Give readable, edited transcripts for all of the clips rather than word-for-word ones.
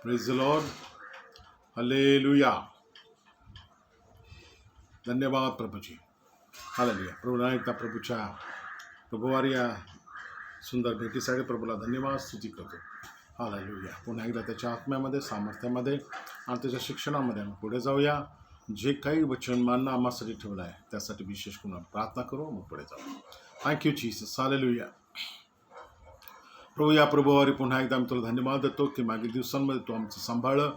Praise the Lord. Hallelujah. धन्यवाद Prabhuji. Hallelujah. प्रभू एकदा प्रभुवारी या सुंदर भेटीसाठी प्रभूला धन्यवाद स्तुती करतो. हालेलुया. पुन्हा एकदा त्याच्या आत्म्यामध्ये, सामर्थ्यामध्ये आणि त्याच्या शिक्षणामध्ये आम्ही पुढे जाऊया. जे काही वचन मानणं आम्हासाठी ठेवलं आहे त्यासाठी विशेष करून प्रार्थना करू, मग पुढे जाऊ. Thank you Jesus. हालेलुया. प्रभू या प्रभुवारी पुन्हा एकदा आम्ही तुला धन्यवाद देतो की मागील दिवसांमध्ये तू आमचं सांभाळलं.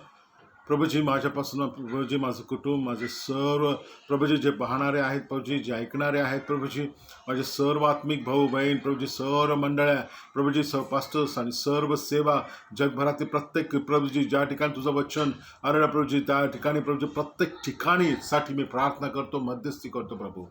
प्रभूजी माझ्यापासून, प्रभूजी माझं कुटुंब, माझे सर्व प्रभूजी जे पाहणारे आहेत, प्रभूजी जे ऐकणारे आहेत, प्रभूजी माझे सर्व आत्मिक भाऊ बहीण, प्रभूजी सर्व मंडळ्या, प्रभूजी सर्व पास्टर्स आणि सर्व सेवा जगभरातील प्रत्येक प्रभूजी ज्या ठिकाणी तुझं वचन अरे प्रभूजी त्या ठिकाणी प्रभूजी प्रत्येक ठिकाणी साठी मी प्रार्थना करतो, मध्यस्थी करतो प्रभू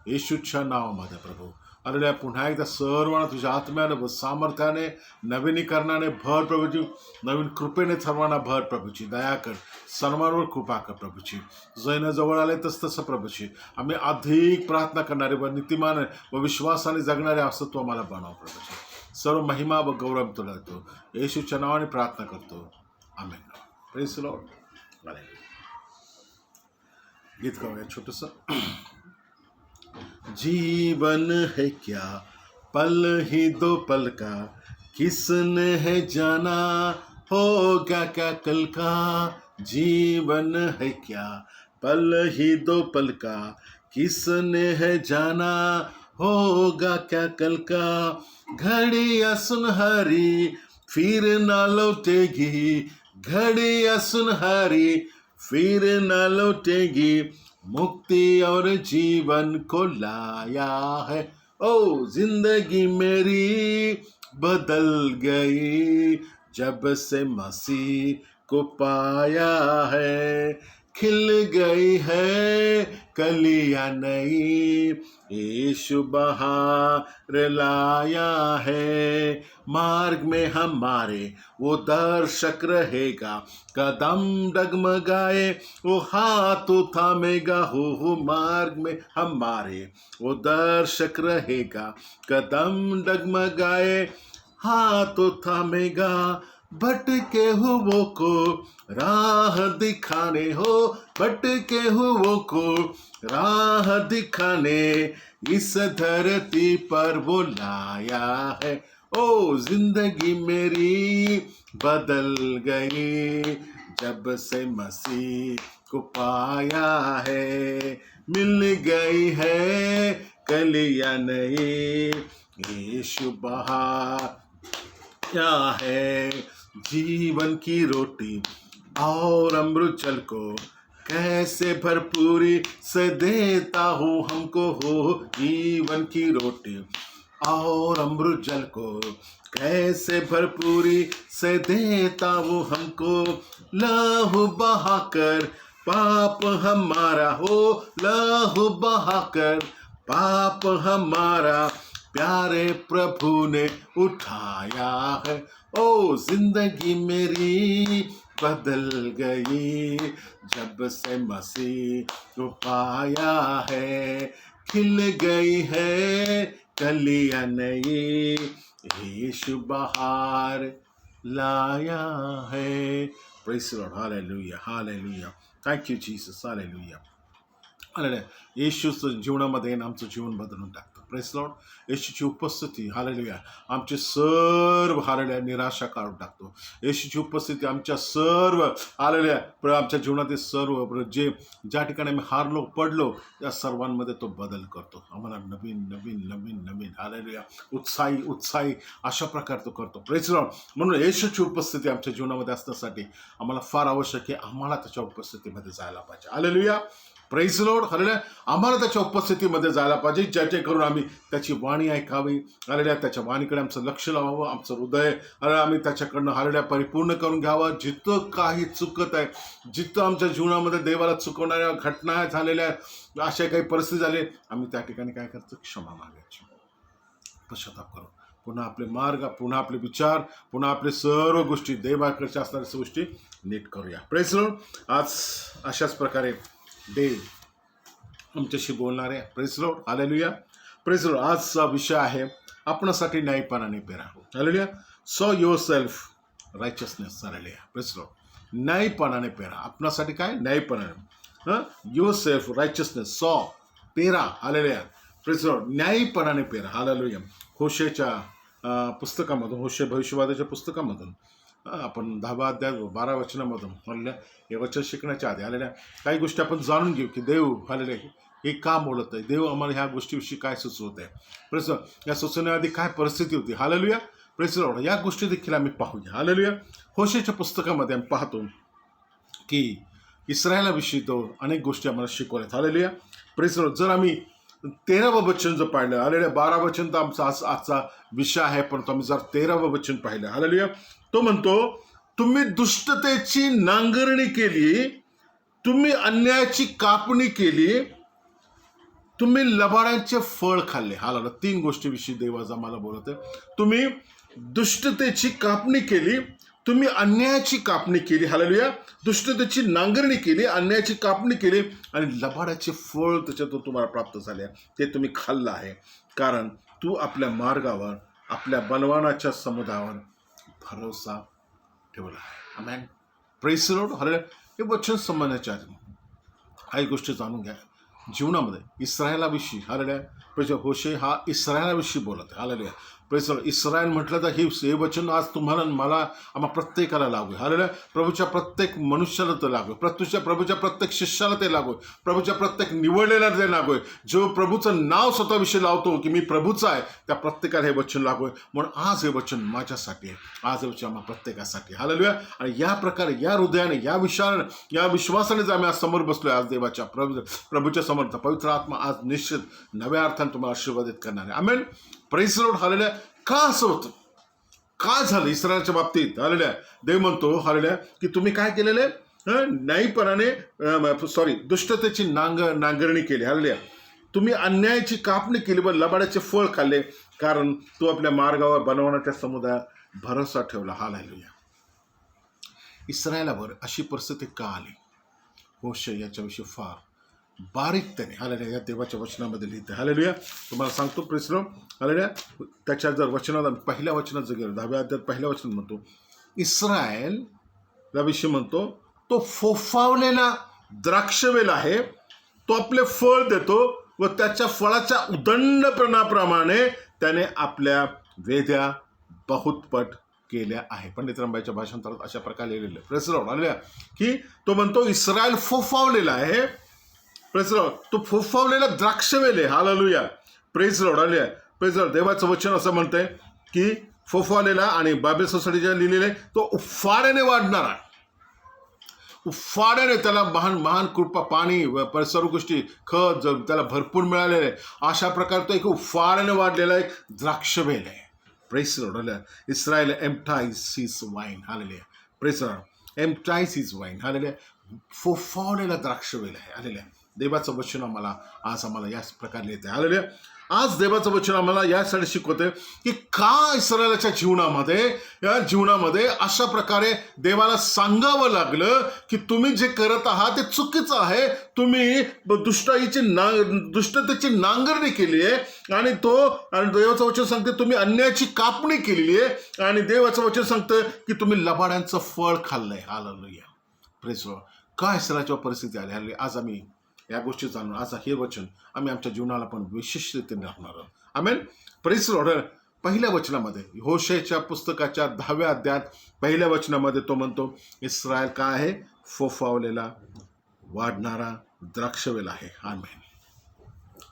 येशूच्या नावामध्ये. प्रभू अरे पुन्हा एकदा सर्वांना तुझ्या आत्म्याने व सामर्थ्याने नवीनीकरणाने भर प्रभूजी, नवीन कृपेने सर्वांना भर प्रभूची. दया कर, सर्वांवर कृपा कर प्रभूची. जैन जवळ आले तसं प्रभूची आम्ही अधिक प्रार्थना करणारे व नीतिमान व विश्वासाने जगणारे असं तू आम्हाला बनव प्रभूची. सर्व महिमा व गौरव तुला देतो येशूच्या नावाने प्रार्थना करतो. आमेन. Praise the Lord. गीत गाऊया छोटंसं. जीवन है क्या पल ही दो पल का, किसने है जाना होगा क्या कल का. जीवन है क्या पल ही दो पल का, किसने है जाना होगा क्या कल का. घड़ियां सुनहरी फिर ना लौटेगी, घड़ियां सुनहरी फिर ना लौटेगी. मुक्ति और जीवन को लाया है. ओ जिंदगी मेरी बदल गई जब से मसीह को पाया है. खिल गई है कलियां नई, यीशु बहार लाया है. मार्ग में हमारे वो दर्शक रहेगा, कदम डगमगाए वो हाथ थामेगा. हो मार्ग में हमारे वो दर्शक रहेगा, कदम डगमगाए हाथ थामेगा. भटके हुओं को राह दिखाने, हो भटके हुओं को राह दिखाने इस धरती पर वो लाया है. ओ जिंदगी मेरी बदल गई जब से मसीह को पाया है. मिल गई है कलियां नई, यीशु बहार क्या है. जीवन की रोटी और अमृत जल को कैसे भरपूरी से देता हूँ हमको. हो जीवन की रोटी और अमृत जल को कैसे भरपूरी से देता हूँ हमको. लहू बहाकर पाप हमारा, हो लहू बहाकर पाप हमारा प्यारे प्रभु ने उठाया है. ओ जिंदगी मेरी बदल गई जब से मसीह को पाया है. खिल गई है कलियां नई, यीशु बहार लाया है. Praise the Lord. हालेलुया. हालेलुया. Thank you Jesus. हालेलुया. हालेलुया. येशूचं जीवनामध्ये आमचं जीवन बदलून टाकतं. Praise Lord. येशूची उपस्थिती हालेलुया आमचे सर्व हालेलुया निराशा काढून टाकतो. येशूची उपस्थिती आमच्या सर्व हालेलुया आमच्या जीवनातील सर्व जे ज्या ठिकाणी आम्ही हारलो पडलो या सर्वांमध्ये तो बदल करतो. आम्हाला नवीन नवीन नवीन नवीन हालेलुया उत्साही उत्साही अशा प्रकारे तो करतो. Praise Lord. म्हणून येशूची उपस्थिती आमच्या जीवनामध्ये असण्यासाठी आम्हाला फार आवश्यक आहे. आम्हाला त्याच्या उपस्थितीमध्ये जायला पाहिजे. हालेलुया. Praise Lord. हालेलुया. आम्हाला त्याच्या उपस्थितीमध्ये जायला पाहिजे ज्याचे करून आम्ही त्याची वाणी ऐकावी. हालेलुया. त्याच्या वाणीकडे आमचं लक्ष लावावं. आमचं हृदय आम्ही त्याच्याकडनं हालेलुया परिपूर्ण करून घ्यावं. जिथं काही चुकत आहे, जिथं आमच्या जीवनामध्ये देवाला चुकवणाऱ्या घटना झालेल्या अशा काही परिस्थिती झाली, आम्ही त्या ठिकाणी काय करतो, क्षमा मागायची, पश्चाताप करू. पुन्हा आपले मार्ग, पुन्हा आपले विचार, पुन्हा आपले सर्व गोष्टी देवाकडच्या असणाऱ्या गोष्टी नीट करूया. Praise Lord. आज अशाच प्रकारे देव आमच्याशी बोलणार आहे. Praise Lord. हालेलुया. Praise Lord. आजचा विषय आहे आपणासाठी न्यायपणाने पेरा. हालेलुया. Sow yourself righteousness. हालेलुया. Praise Lord. न्यायपणाने पेरा. आपणासाठी काय? न्यायपणाने. युअर सेल्फ रायचसनेस सॉ पेरा. हालेलुया. Praise Lord. न्यायपणाने पेरा. हालेलुया. होशेच्या पुस्तकामधून, होशे भविष्यवादाच्या पुस्तकामधून आपण 10व्या अध्याय 12 वचनामधून म्हणल्या हे वचन शिकण्याच्या आधी आलेल्या काही गोष्टी आपण जाणून घेऊ की देव हालेलुया हे का बोलत आहे, देव आम्हाला ह्या गोष्टीविषयी काय सुचवत आहे. Praise Lord. या सुचवण्याआधी काय परिस्थिती होती. हालेलुया. Praise Lord. या गोष्टी देखील आम्ही पाहूया. हालेलुया. होशेच्या पुस्तकामध्ये आम्ही पाहतो की इस्रायलाविषयी तो अनेक गोष्टी आम्हाला शिकवल्यात. हालेलुया. Praise Lord. जर आम्ही 13वं वचन जर पाहिलं, हालेलुया. 12 वचन तर आमचा आजचा विषय आहे, परंतु आम्ही जर 13वं वचन पाहिलं, हालेलुया, तो म्हणतो तुम्ही दुष्टतेची नांगरणी केली, तुम्ही अन्यायाची कापणी केली, तुम्ही लबाडांचे फळ खाल्ले. हालेलुया. 3 गोष्टीविषयी देव आज आम्हाला बोलत आहे. तुम्ही दुष्टतेची कापणी केली, तुम्ही अन्यायाची कापणी केली. हालेलुया. दुष्टतेची नांगरणी केली, अन्यायाची कापणी केली आणि लबाडाचे फळ त्याच्यातून तुम्हाला प्राप्त झाले, ते तुम्ही खाल्लं आहे. कारण तू आपल्या मार्गावर, आपल्या बलवानाच्या समुदायावर भरोसा ठेवला आहे. आमेन. Praise the Lord. हालेलुया. हे वचन समजण्याच्या आधी काही गोष्टी जाणून घ्या. जीवनामध्ये इस्रायलाविषयी, हालेलुया, प्रेज होशे हा इस्रायलाविषयी बोलत आहे. हालेलुया. Praise Lord. इस्रायल म्हटलं तर हे वचन आज तुम्हाला, मला, आम्हा प्रत्येकाला लागू. हालेलुया. प्रभूच्या प्रत्येक मनुष्याला ते लागू, प्रभूच्या प्रत्येक शिष्याला ते लागू, प्रभूच्या प्रत्येक निवडलेला ते लागू आहे. जो प्रभूचं नाव स्वतःविषयी लावतो की मी प्रभूचा आहे, त्या प्रत्येकाला हे वचन लागू आहे. म्हणून आज हे वचन माझ्यासाठी आहे, आज हे वचन आम्हा प्रत्येकासाठी. हालेलुया. आणि या प्रकारे, या हृदयाने, या विश्वासाने जर आम्ही आज समोर बसलोय, आज देवाच्या प्रभूच्या समोर, पवित्र आत्मा आज निश्चित नव्या अर्थाने तुम्हाला आशीर्वादित करणार आहे. आमेन. Praise the Lord. हालेलुया. का असं होतं, काय झालं इस्रायलच्या बाबतीत. हालेलुया. देव म्हणतो हालेलुया की तुम्ही काय केलेले, न्यायपणाने दुष्टतेची नांगरणी केली. हालेलुया. तुम्ही अन्यायाची कापणी केली व लबाडाचे फळ खाल्ले, कारण तू आपल्या मार्गावर बनवण्याच्या समुदायात भरोसा ठेवला. हालेलुया. इस्रायलावर अशी परिस्थिती का आली, होशे याच्याविषयी फार बारीक त्याने हालेलुया या देवाच्या वचनामध्ये लिहिते. हालेलुया. तुम्हाला सांगतो प्रेज लॉर्ड. हालेलुया. त्याच्या जर वचनात पहिल्या वचनात जर गेलो, 10व्या अध्यायात पहिल्या वचनात म्हणतो इस्रायल या विषयी म्हणतो तो फोफावलेला द्राक्षवेल आहे, तो आपले फळ देतो व त्याच्या फळाच्या उदंडपणाप्रमाणे त्याने आपल्या वेद्या बहुतपट केल्या आहे. पंडित रंबाईच्या भाषांतरात अशा प्रकारे लिहिलेलं आहे. Praise Lord. हालेलुया. की तो म्हणतो इस्रायल फोफावलेला आहे. Praise Lord. तो फोफावलेला द्राक्षवेल आहे. हालेलुया. Praise Lord. हालेलुया. Praise Lord. देवाचं वचन असं म्हणतंय की फोफावलेला, आणि बायबल सोसायटीच्या लिहिलेले तो उफाड्याने वाढणारा, उफाड्याने त्याला महान कृपा, पाणी, सर्व गोष्टी, खत जर त्याला भरपूर मिळालेले, अशा प्रकारे तो एक उफाड्याने वाढलेला एक द्राक्षवेल आहे. Praise Lord. हालेलुया. Israel empties his wine. हालेलुया. Praise Lord. Empties his wine. हालेलुया. फोफावलेला द्राक्षवेल आहे. हालेलुया. देवाचं वचन आज आम्हाला याच प्रकारे लिहित आहे. हालेलुया. आज देवाचं वचन आम्हाला यासाठी शिकवते की का इस्रायलाच्या जीवनामध्ये अशा प्रकारे देवाला सांगावं लागलं की तुम्ही जे करत आहात ते चुकीचं आहे, तुम्ही दुष्टतेची नांगरणी केली आहे, आणि देवाचं वचन सांगते तुम्ही अन्यायाची कापणी केलेली आहे, आणि देवाचं वचन सांगतं की तुम्ही लबाडांचं फळ खाल्लंय. हालेलुया. Praise Lord. का इस्रायलाच्या परिस्थिती आली. हालेलुया. आज आम्ही या गोष्टी जाणून आज हे वचन आम्ही आमच्या जीवनाला पण विशेष रीतीने राहणार आहोत. आमेन. Praise Lord. पहिल्या वचनामध्ये, होशेच्या पुस्तकाच्या 10व्या अध्यायात पहिल्या वचनामध्ये तो म्हणतो इस्रायल काय आहे, फोफावलेला वाढणारा द्राक्षवेल आहे. आमेन.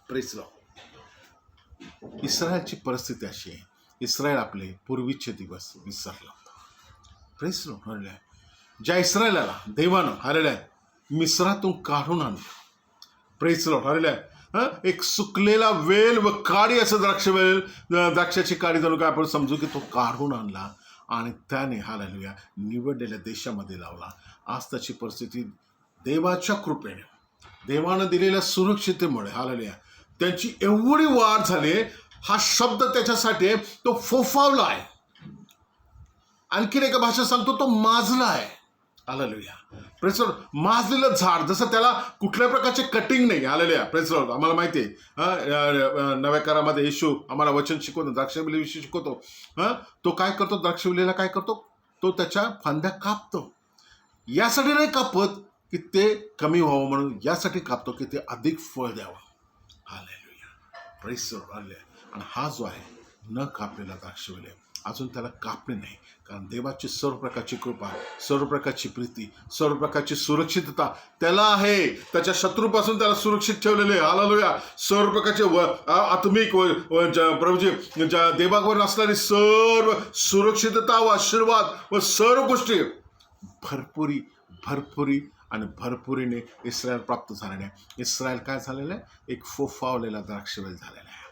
Praise Lord. इस्रायलची परिस्थिती अशी आहे, इस्रायल आपले पूर्वीचे दिवस विसरला होता. Praise Lord. हालेलुया. ज्या इस्रायलाला देवानं हालेलुया मिस्रातून काढून आणलं. Praise Lord. हालेलुया. एक सुकलेला वेल व काडी असं द्राक्षाची काडी जणू काय आपण समजू की तो काढून आणला आणि त्याने हालेलुया निवडलेल्या देशामध्ये लावला. आज त्याची परिस्थिती देवाच्या कृपेने, देवानं दिलेल्या सुरक्षितेमुळे हालेलुया त्यांची एवढी वाढ झाली. हा शब्द त्याच्यासाठी आहे, तो फोफावला आहे. आणखीन एका भाषेत सांगतो तो माजला आहे. हालेलुया. Praise Lord. माजलेलं झाड, जसं त्याला कुठल्या प्रकारचे कटिंग नाही. हालेलुया. Praise Lord. आम्हाला माहिती आहे नव्या करामध्ये येशू आम्हाला वचन शिकवतो, द्राक्षवेलीविषयी शिकवतो. तो काय करतो, द्राक्षवेलीला काय करतो, तो त्याच्या फांद्या कापतो. यासाठी नाही कापत की ते कमी व्हावं म्हणून, यासाठी कापतो की ते अधिक फळ द्यावं. Hallelujah, praise the Lord. आणि हा जो आहे न कापलेला द्राक्षवेल आहे, अजून त्याला कापणे नाही. कारण देवाची सर्व प्रकारची कृपा, सर्व प्रकारची प्रीती, सर्व प्रकारची सुरक्षितता त्याला आहे. त्याच्या शत्रूपासून त्याला सुरक्षित ठेवलेले. हालेलुया. सर्व प्रकारचे आत्मिक प्रभूजी देवावर असणारी सर्व सुरक्षितता व आशीर्वाद व सर्व गोष्टी भरपुरी भरपुरी आणि भरपुरीने इस्रायल प्राप्त झालेले आहे. इस्रायल काय झालेलं आहे? एक फोफावलेला द्राक्षवेल झालेला आहे.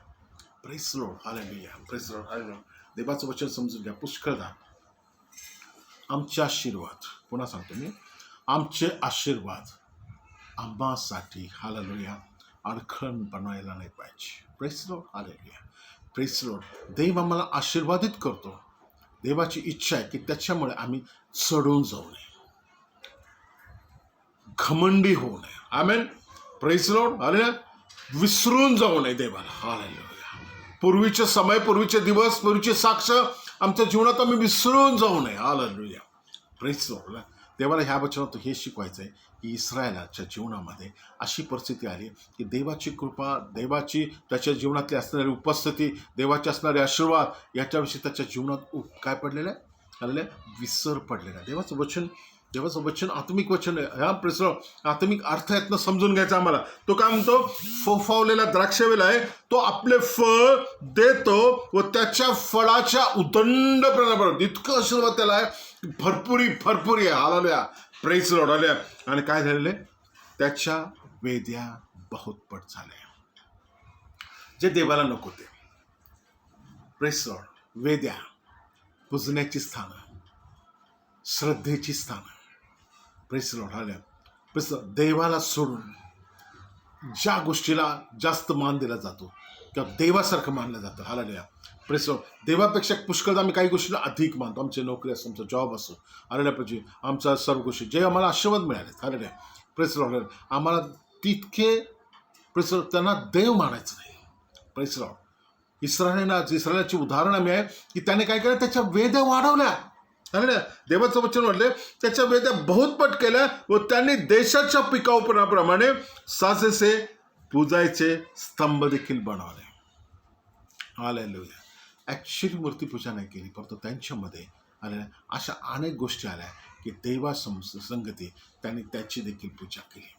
Praise the Lord. हालेलुया, प्रेज द लॉर्ड. हालेलुया. देवाचं वचन समजून घ्या. पुष्कळदा आमचे आशीर्वाद, पुन्हा सांगतो मी, आमचे आशीर्वाद आम्हासाठी हालेलुया अडखळण बनवायला नाही पाहिजे. Praise the Lord. हालेलुया, प्रेज द लॉर्ड. देव आम्हाला आशीर्वादित करतो. देवाची इच्छा आहे की त्याच्यामुळे आम्ही चढून जाऊ नये, घमंडी होऊ नये. आमेन, प्रेज द लॉर्ड. हालेलुया. विसरून जाऊ नये देवाला. हालेलुया. पूर्वीचे समय, पूर्वीचे दिवस, पूर्वीचे साक्ष आमच्या जीवनात आम्ही विसरून जाऊ नये. Hallelujah, praise the Lord. देवाला ह्या वचनात हे शिकवायचं आहे की इस्रायलाच्या जीवनामध्ये अशी परिस्थिती आली की देवाची कृपा, देवाची त्याच्या जीवनातली असणारी उपस्थिती, देवाचे असणारे आशीर्वाद याच्याविषयी त्याच्या जीवनात काय पडलेलं आहे? हालेलुया, विसर पडलेला आहे. देवाचं वचन आत्मिक वचन आहे. ह्या प्रश्न आत्मिक अर्थ यातनं समजून घ्यायचा आम्हाला. तो काय म्हणतो? फोफावलेला द्राक्षवेल आहे, तो आपले फळ देतो व त्याच्या फळाच्या उदंड प्रमाणात इतकं आशीर्वाद त्याला आहे, भरपुरी आहे. Hallelujah, praise the Lord. Hallelujah. आणि काय झालेलं आहे? त्याच्या वेद्या बहुतपट झाल्या, जे देवाला नको ते. Praise the Lord. वेद्या, पूजण्याची स्थानं, श्रद्धेची स्थानं. Praise the Lord. हालेलुया, प्रेज द लॉर्ड. देवाला सोडून ज्या गोष्टीला जास्त मान दिला जातो किंवा देवासारखं मानलं जातं. हालेलुया, प्रेज द लॉर्ड. देवापेक्षा पुष्कळदा आम्ही काही गोष्टीला अधिक मानतो. आमची नोकरी असो, आमचा जॉब असो, हालेलुया, पाहिजे आमच्या सर्व गोष्टी जे आम्हाला आशीर्वाद मिळाले. Hallelujah, praise the Lord. आम्हाला तितके प्रेज द लॉर्ड त्यांना देव मानायचं नाही. Praise the Lord. इस्रायलाची उदाहरण आम्ही आहे की त्याने काय केलं? त्याच्या वेद्या वाढवल्या. देवाचं वचन म्हटले त्याच्या वेद्या बहुतपट केल्या व त्यांनी देशाच्या पिकाऊपणाप्रमाणे साजेसे पूजायचे स्तंभ देखील बनवले. हालेलुया. ॲक्च्युली मूर्तीपूजा नाही केली, परंतु त्यांच्यामध्ये आलेल्या अशा अनेक गोष्टी आल्या की देवा संगती त्यांनी त्याची देखील पूजा केली,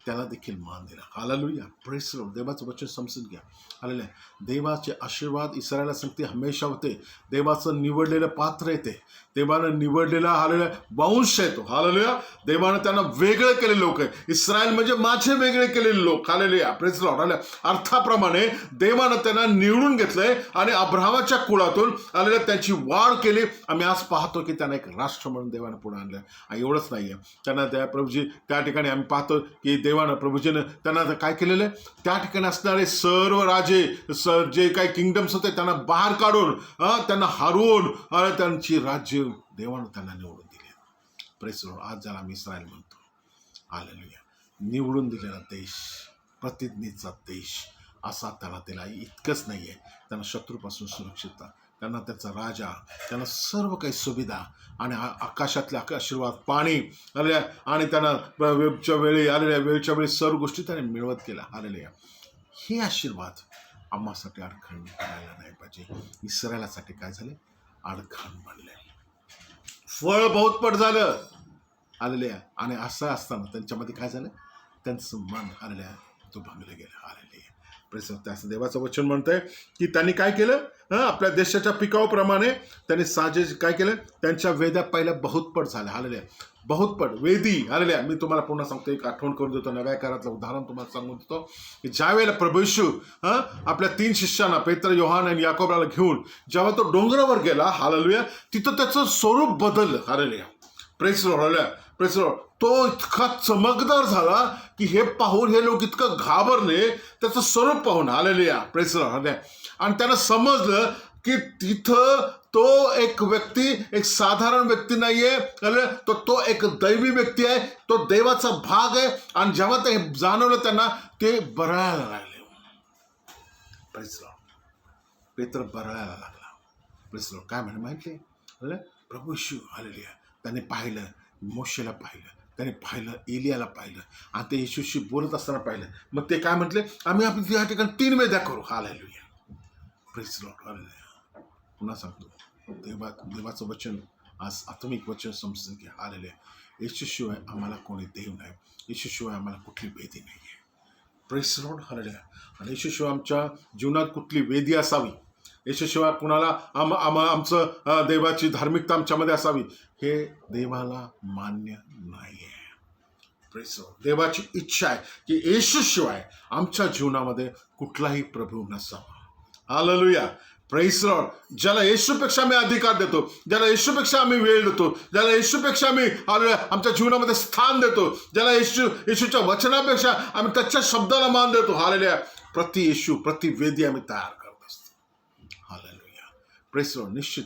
त्याला देखील मान दिला. Hallelujah, praise the Lord. देवाचं वचन समजून घ्या. हालेलुया. देवाचे आशीर्वाद इस्रायला संगती हमेशा होते. देवाचं निवडलेलं पात्र येते, देवानं निवडलेला हालेलुया वंश येतो. हालेलुया. देवानं त्यांना वेगळे केलेले लोक आहे. इस्रायल म्हणजे माझे वेगळे केलेले लोक. हालेलुया, प्रेज द लॉर्ड. हालेलुया. अर्थाप्रमाणे देवानं त्यांना निवडून घेतलंय आणि अब्राहमाच्या कुळातून हालेलुया त्यांची वाढ केली. आम्ही आज पाहतो की त्यांना एक राष्ट्र म्हणून देवानं पुढे आणलं. आणि एवढंच नाही आहे, त्यांना त्या प्रभूजी त्या ठिकाणी आम्ही पाहतो की देवानं प्रभूजीनं त्यांना काय केलेलं आहे? त्या ठिकाणी असणारे सर्व राजे, जे काही किंगडम्स होते त्यांना बाहेर काढून, त्यांना हरवून त्यांची राज्य देवानं त्यांना निवडून दिले. Praise the Lord. आज ज्याला आम्ही इस्रायल म्हणतो. हालेलुया. निवडून दिलेला देश, प्रतिज्ञेचा देश असा त्याला दिला. इतकंच नाही आहे, त्यांना शत्रूपासून सुरक्षितता, त्यांना त्याचा राजा, त्यांना सर्व काही सुविधा आणि आकाशातले आशीर्वाद, पाणी आलेल्या, आणि त्यांना वेळच्या वेळी आलेल्या वेळच्या वेळी सर्व गोष्टी त्याने मिळवत केल्या. आलेल्या हे आशीर्वाद आम्हासाठी अडखण करायला नाही पाहिजे. इस्रायलासाठी काय झाले? अडखण बनले, फळ बहुतपट झालं. आलेल्या. आणि असं असताना त्यांच्यामध्ये काय झालं? त्यांचं मन आलेल्या तो भांगलं गेलं. आलेले असं देवाचं वचन म्हणतंय की त्यांनी काय केलं? आपल्या देशाच्या पिकाऊप्रमाणे त्यांनी साजेस काय केलं? त्यांच्या वेद्या पहिल्या बहुतपट झाल्या. आलेल्या बहुतपट वेदी. आलेल्या. मी तुम्हाला पुन्हा सांगतो, एक आठवण करून देतो, नव्या काळातलं उदाहरण तुम्हाला सांगून देतो की ज्या वेळेला प्रभू येशू आपल्या 3 शिष्यांना पेत्र, योहान आणि याकोबाला घेऊन जेव्हा तो डोंगरावर गेला, हालेलुया, तिथं त्याचं स्वरूप बदललं. Hallelujah, praise the Lord. हालेलुया, प्रेज द लॉर्ड. तो इतका चमकदार झाला की हे पाहून हे लोक इतकं घाबरले, त्याचं स्वरूप पाहून. Hallelujah, praise the Lord. Hallelujah. आणि त्यांना समजलं की तिथं तो एक व्यक्ती एक साधारण व्यक्ती नाहीये, तो एक दैवी व्यक्ती आहे, तो देवाचा भाग आहे. आणि जेव्हा ते जाणवलं त्यांना, ते बरळायला लागले. Praise the Lord. पेत्र बरळायला लागला. Praise the Lord. काय म्हणे माहिती? प्रभू येशू. हालेलुया. त्याने पाहिलं मोशेला पाहिलं, त्याने पाहिलं, एलियाला पाहिलं आणि ते येशूशी बोलत असताना पाहिलं. मग ते काय म्हटले, आम्ही आपली या ठिकाणी 3 वेद्या करू. Hallelujah, praise Lord, hallelujah. पुन्हा सांगतो, देवाचं वचन आज आत्मिक वचन समजून घ्या. हालेलुया. येशूशिवाय आम्हाला कोणी देव नाही, येशूशिवाय आम्हाला कुठली वेदी नाही आहे. Praise Lord, hallelujah. आणि येशूशिवाय आमच्या जीवनात कुठली वेदी असावी, येशूशिवाय कुणाला आमचं देवाची धार्मिकता आमच्यामध्ये असावी, हे देवाला मान्य नाही आहे. Praise Lord. देवाची इच्छा आहे की येशूशिवाय आमच्या जीवनामध्ये कुठलाही प्रभू नसावा. Hallelujah, praise Lord. ज्याला येशूपेक्षा आम्ही अधिकार देतो, ज्याला येशूपेक्षा आम्ही वेळ देतो, ज्याला येशूपेक्षा आम्ही आमच्या जीवनामध्ये स्थान देतो, ज्याला येशूच्या वचनापेक्षा आम्ही त्याच्या शब्दाला मान देतो. हालेलुया. प्रति येशू, प्रति वेदी आम्ही तयार करत असतो. Hallelujah, praise Lord. निश्चित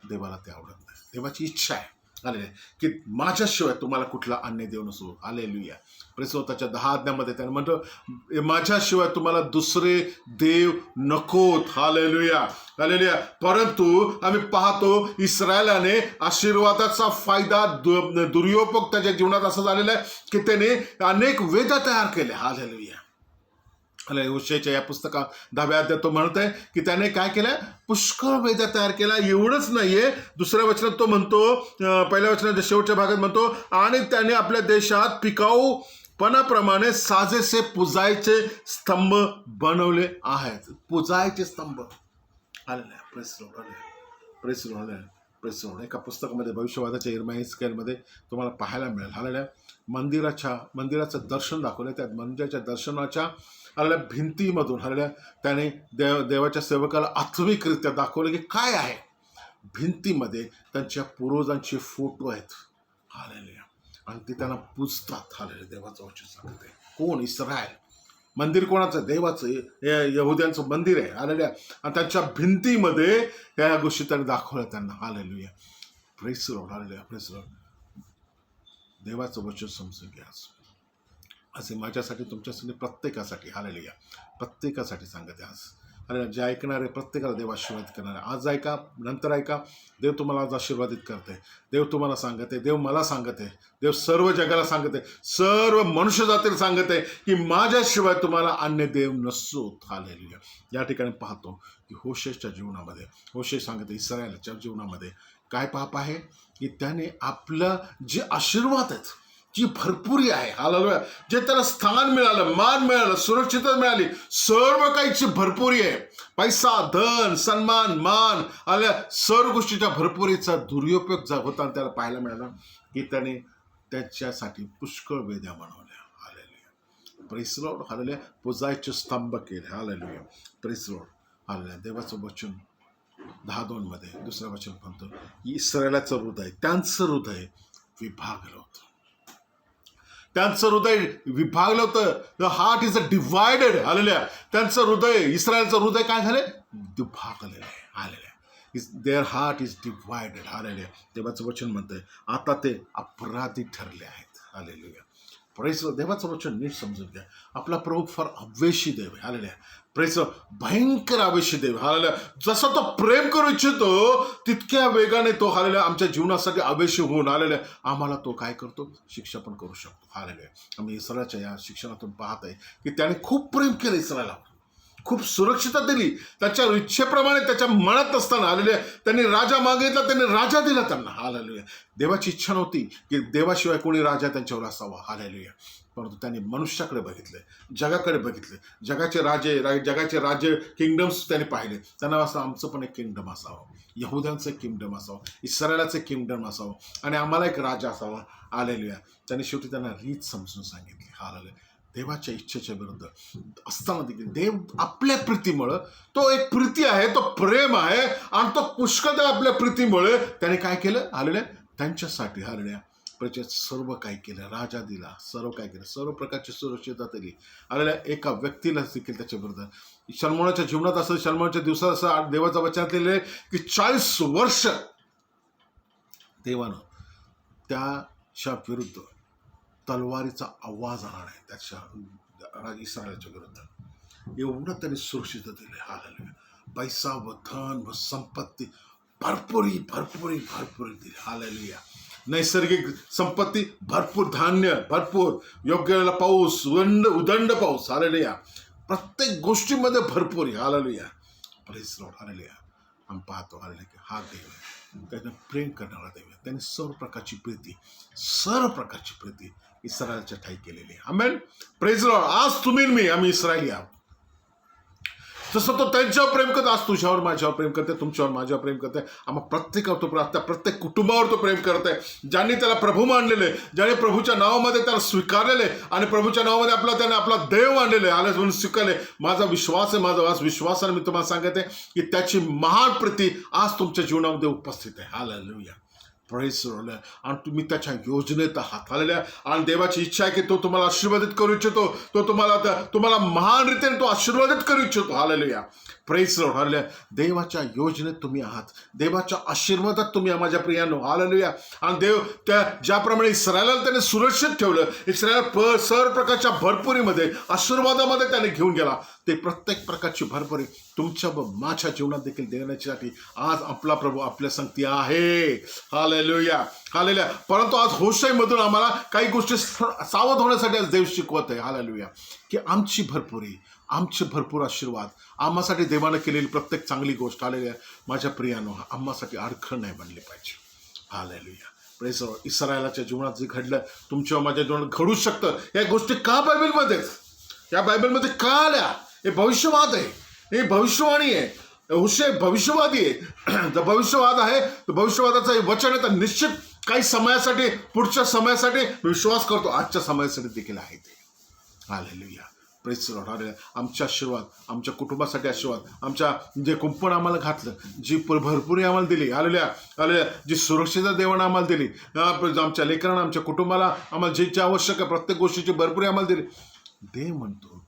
देवाला ते आवडत नाही. देवाची इच्छा आहे हालेलुया की माझ्याशिवाय तुम्हाला कुठला अन्य देव नसो. हालेलुया. Praise Lord. त्याच्या 10 आज्ञामध्ये त्याने म्हटलं, माझ्याशिवाय तुम्हाला दुसरे देव नकोत. Hallelujah, hallelujah. परंतु आम्ही पाहतो इस्रायलाने आशीर्वादाचा फायदा दुरुपयोग त्याच्या जीवनात असं झालेला आहे की त्याने अनेक वेद तयार केले. हालेलुया. होशेच्या या पुस्तकात 10व्या अध्यायात तो म्हणत आहे की त्याने काय केलं, पुष्कळ वेद तयार केला. एवढंच नाहीये, दुसऱ्या वचनात तो म्हणतो, पहिल्या वचनाच्या शेवटच्या भागात म्हणतो, आणि त्याने आपल्या देशात पिकाऊपणाप्रमाणे साजेसे पुजायचे स्तंभ बनवले आहेत. पुजायचे स्तंभ. आलेले प्रेस लॉर्ड, आले प्रेस लॉर्ड, आले प्रेस लॉर्ड. एका पुस्तकामध्ये भविष्यवादाच्या इर्मिया स्केलमध्ये तुम्हाला पाहायला मिळेल. हालेलुया. मंदिराचं दर्शन दाखवलं. त्या मंदिराच्या दर्शनाच्या आलेल्या भिंतीमधून हालेलुया त्याने देवाच्या सेवकाला आत्मिकरित्या दाखवलं की काय आहे. भिंतीमध्ये त्यांच्या पूर्वजांचे फोटो आहेत. हालेलुया. आणि ते त्यांना पूजतात. हालेलुया. देवाचं वचन सांगते. कोण? इस्रायल. मंदिर कोणाचं? देवाचं, यहुद्यांचं मंदिर आहे. हालेलुया. आणि त्यांच्या भिंतीमध्ये या गोष्टी त्यांनी दाखवल्या त्यांना. हालेलुया. प्रेज लॉर्ड, हालेलुया, प्रेज लॉर्ड. देवाचं वचन समजून घ्या. असे माझ्यासाठी, तुमच्यासाठी, प्रत्येकासाठी. हालेलुया. प्रत्येकासाठी सांगते आज. अरे जे ऐकणारे प्रत्येकाला देव आशीर्वादित करणार आहे. आज ऐका, नंतर ऐका. देव तुम्हाला आज आशीर्वादित करते. देव तुम्हाला सांगते, देव मला सांगते, देव सर्व जगाला सांगते, सर्व मनुष्य जातीला सांगते की माझ्याशिवाय तुम्हाला अन्य देव नसोत. हालेलुया. या ठिकाणी पाहतो की होशेच्या जीवनामध्ये, होशे सांगते इस्रायलच्या जीवनामध्ये काय पाप आहे की त्याने आपलं जे आशीर्वाद आहेत, जी भरपुरी आहे, हालेलुया, जे त्याला स्थान मिळालं, मान मिळालं, सुरक्षितता मिळाली, सर्व काहीची भरपुरी आहे. पैसा, धन, सन्मान, मान, आल्या सर्व गोष्टीच्या भरपुरीचा दुरुपयोग होताना त्याला पाहायला मिळाला की त्याने त्याच्यासाठी पुष्कळ वेद्या बनवल्या. हालेलुया. Praise Lord. हालेलुया. पुजायचे स्तंभ केले. हालेलुया. Praise Lord. हालेलुया. देवाचं वचन 10:2 मध्ये दुसरं वचन म्हणतो की इस्रायलाचं हृदय, त्यांचं हृदय विभागलं होतं. त्यांचं हृदय विभागलं होतं. The heart is a divided. Hallelujah. त्यांचं हृदय, इस्रायलचं हृदय काय झालं? विभागलेलं आहे. Hallelujah. There heart is divided. Hallelujah. देवाचं वचन म्हणतंय आता ते अपराधी ठरले आहेत. हालेलुया. प्रेज. देवाचं वचन नीट समजून घ्या. आपला प्रभू फार अवेशी देव आहे. हालेलुया. प्रेज. भयंकर अवेशी देव. हालेलुया. जसा तो प्रेम करू इच्छितो तितक्या वेगाने तो हालेलुया आमच्या जीवनासाठी अवेशी होऊन हालेलुया आम्हाला तो काय करतो? शिक्षा पण करू शकतो. हालेलुया. आम्ही इस्रायलच्या या शिक्षणातून पाहत आहे की त्याने खूप प्रेम केलं इस्रायलला, खूप सुरक्षितता दिली. त्याच्या इच्छेप्रमाणे त्याच्या मनात असताना हालेलुया त्यांनी राजा मागितला, त्यांनी राजा दिला त्यांना. हालेलुया. देवाची इच्छा नव्हती की देवाशिवाय कोणी राजा त्यांच्यावर असावा. हालेलुया. परंतु त्यांनी मनुष्याकडे बघितले, जगाकडे बघितले, जगाचे राज्य किंगडम्स त्यांनी पाहिले. त्यांना असं आमचं पण एक किंगडम असावं, यहुद्यांचं एक किंगडम असावं, इस्रायलाचं एक किंगडम असावं आणि आम्हाला एक राजा असावा. हालेलुया. त्यांनी शेवटी त्यांना रीत समजून सांगितली. हालेलुया. देवाच्या इच्छेच्या विरुद्ध असताना देखील देव आपल्या प्रीतीमुळं, तो एक प्रीती आहे, तो प्रेम आहे आणि तो पुष्कळ आपल्या प्रीतीमुळे त्याने काय केलं? हालेलुया. त्यांच्यासाठी हालेलुया सर्व काय केलं, राजा दिला, सर्व काय केलं, सर्व प्रकारची सुरक्षितता दिली. आलेल्या एका व्यक्तीला देखील त्याच्या विरुद्ध शल्मोनाच्या जीवनात असं, शल्मोनाच्या दिवसात असं देवाचा वचन लिहिलं आहे की 40 वर्ष देवानं त्याच्या विरुद्ध तलवारीचा आवाज आला नाही त्याच्या इस्रायलच्या विरुद्ध. एवढं त्यांनी सुरक्षितता दिली. हालेलुया. पैसा व धन व संपत्ती भरपुरी दिली. हालेलुया. नैसर्गिक संपत्ती भरपूर, धान्य भरपूर, योग्य वेळेला पाऊस, उदंड पाऊस, हालेलुया. प्रत्येक गोष्टीमध्ये भरपूर आहे, हालेलुया. Praise Lord, hallelujah. आम्ही पाहतो हालेलुया की हा देव आहे, त्यानं प्रेम करणारा देव आहे. त्याने सर्व प्रकारची प्रीती इस्रायलच्या ठाई केलेली आहे. आमेन. Praise Lord. आज तुम्ही मी, आम्ही इस्रायली आहोत. जसं तो त्यांच्यावर प्रेम करतो, आज तुझ्यावर माझ्यावर प्रेम करते, तुमच्यावर माझ्यावर प्रेम करते. आम्हा प्रत्येकावर तो आता प्रत्येक कुटुंबावर तो प्रेम करत आहे. ज्यांनी त्याला प्रभू मानलेले, ज्याने प्रभूच्या नावामध्ये त्याला स्वीकारलेले आणि प्रभूच्या नावामध्ये त्याने आपला देव मानलेले, आले म्हणून स्वीकारले. माझा विश्वास आहे, माझा विश्वासाने मी तुम्हाला सांगते की त्याची महान प्रीती आज तुमच्या जीवनामध्ये उपस्थित आहे. हालेलुया. Praise Lord. आणि तुम्ही त्याच्या योजनेत आहात. हालेलुया. आणि देवाची इच्छा आहे की तो तुम्हाला आशीर्वादित करू इच्छितो, तो तुम्हाला महान रीतीने तो आशीर्वादित करू इच्छितो. हालेलुया. Praise Lord. हालेलुया. देवाच्या योजनेत तुम्ही आहात, देवाच्या आशीर्वादात तुम्ही माझ्या प्रियानो. हालेलुया. आणि देव त्या ज्याप्रमाणे इस्रायलाला त्याने सुरक्षित ठेवलं, इस्रायल सर्व प्रकारच्या भरपुरीमध्ये, आशीर्वादामध्ये त्याने घेऊन गेला, ते प्रत्येक प्रकारची भरपुरी तुमच्या व माझ्या जीवनात देखील देण्यासाठी आज आपला प्रभू आपल्या संगती आहे. हालेलुया. हालेलुया. परंतु आज होशाईमधून आम्हाला काही गोष्टी सावध होण्यासाठी आज देव शिकवत आहे. हालेलुया. की आमची भरपूर आशीर्वाद, आम्हासाठी देवानं केलेली प्रत्येक चांगली गोष्ट, हालेलुया, माझ्या प्रियानो, आम्हासाठी अडखळ नाही बनली पाहिजे. हालेलुया. Praise Lord. इस्रायलाच्या जीवनात जे घडलं तुमच्या माझ्या जीवनात घडू शकतं. या गोष्टी का बायबलमध्ये का आल्या? हे भविष्यवाद आहे, हे भविष्यवाणी आहे. हुशे भविष्यवादी आहे. जर भविष्यवाद आहे तर भविष्यवादाचं हे वचन आहे, तर निश्चित काही समयासाठी, पुढच्या समयासाठी विश्वास करतो, आजच्या समयासाठी देखील आहे ते. हालेलुया. Praise Lord. हालेलुया. आमचे आशीर्वाद, आमच्या कुटुंबासाठी आशीर्वाद, आमच्या जे कुंपण आम्हाला घातलं, जी भरपुरी आम्हाला दिली, हालेलुया, हालेलुया, जी सुरक्षितता देवानं आम्हाला दिली, आमच्या लेकरांना, आमच्या कुटुंबाला आम्हाला जे आवश्यक आहे प्रत्येक गोष्टीची भरपुरी आम्हाला दिली. देव म्हणतो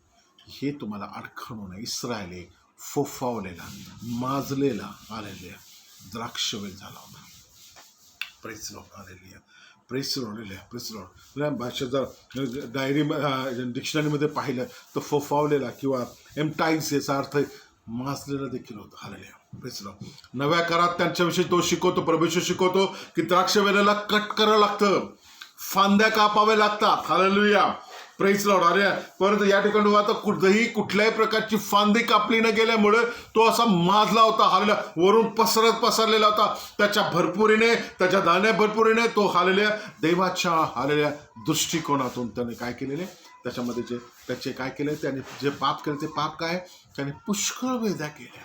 हे तुम्हाला अडखळू नये. इस्रायले फोफावलेला, माजलेला, हालेलुया, द्राक्षवेल झाला होता. Praise Lord. हालेलुया. Praise Lord. Praise Lord. भाषा जर डायरी डिक्शनरीमध्ये पाहिलं तर फोफावलेला किंवा एम्टाईज याचा अर्थ माजलेला देखील होतं. हालेलुया. Praise Lord. नव्या करात त्यांच्याविषयी तो शिकवतो, परमेश्वर शिकवतो की द्राक्षवेलाला कट करावं लागतं, फांद्या कापाव्या लागतात. हालेलुया. Praise Lord. अरे परंतु या ठिकाणी आता कुठल्याही प्रकारची फांदी कापली न गेल्यामुळे तो असा माजला होता. हालेलुया. वरून पसरलेला होता. त्याच्या भरपुरीने, त्याच्या दाण्या भरपुरीने तो हालेलुया देवाच्या, हालेलुया, दृष्टिकोनातून त्याने काय केलेले, त्याच्यामध्ये त्याचे काय केले, त्याने जे पाप केले ते पाप काय, त्याने पुष्कळ वेद्या केल्या.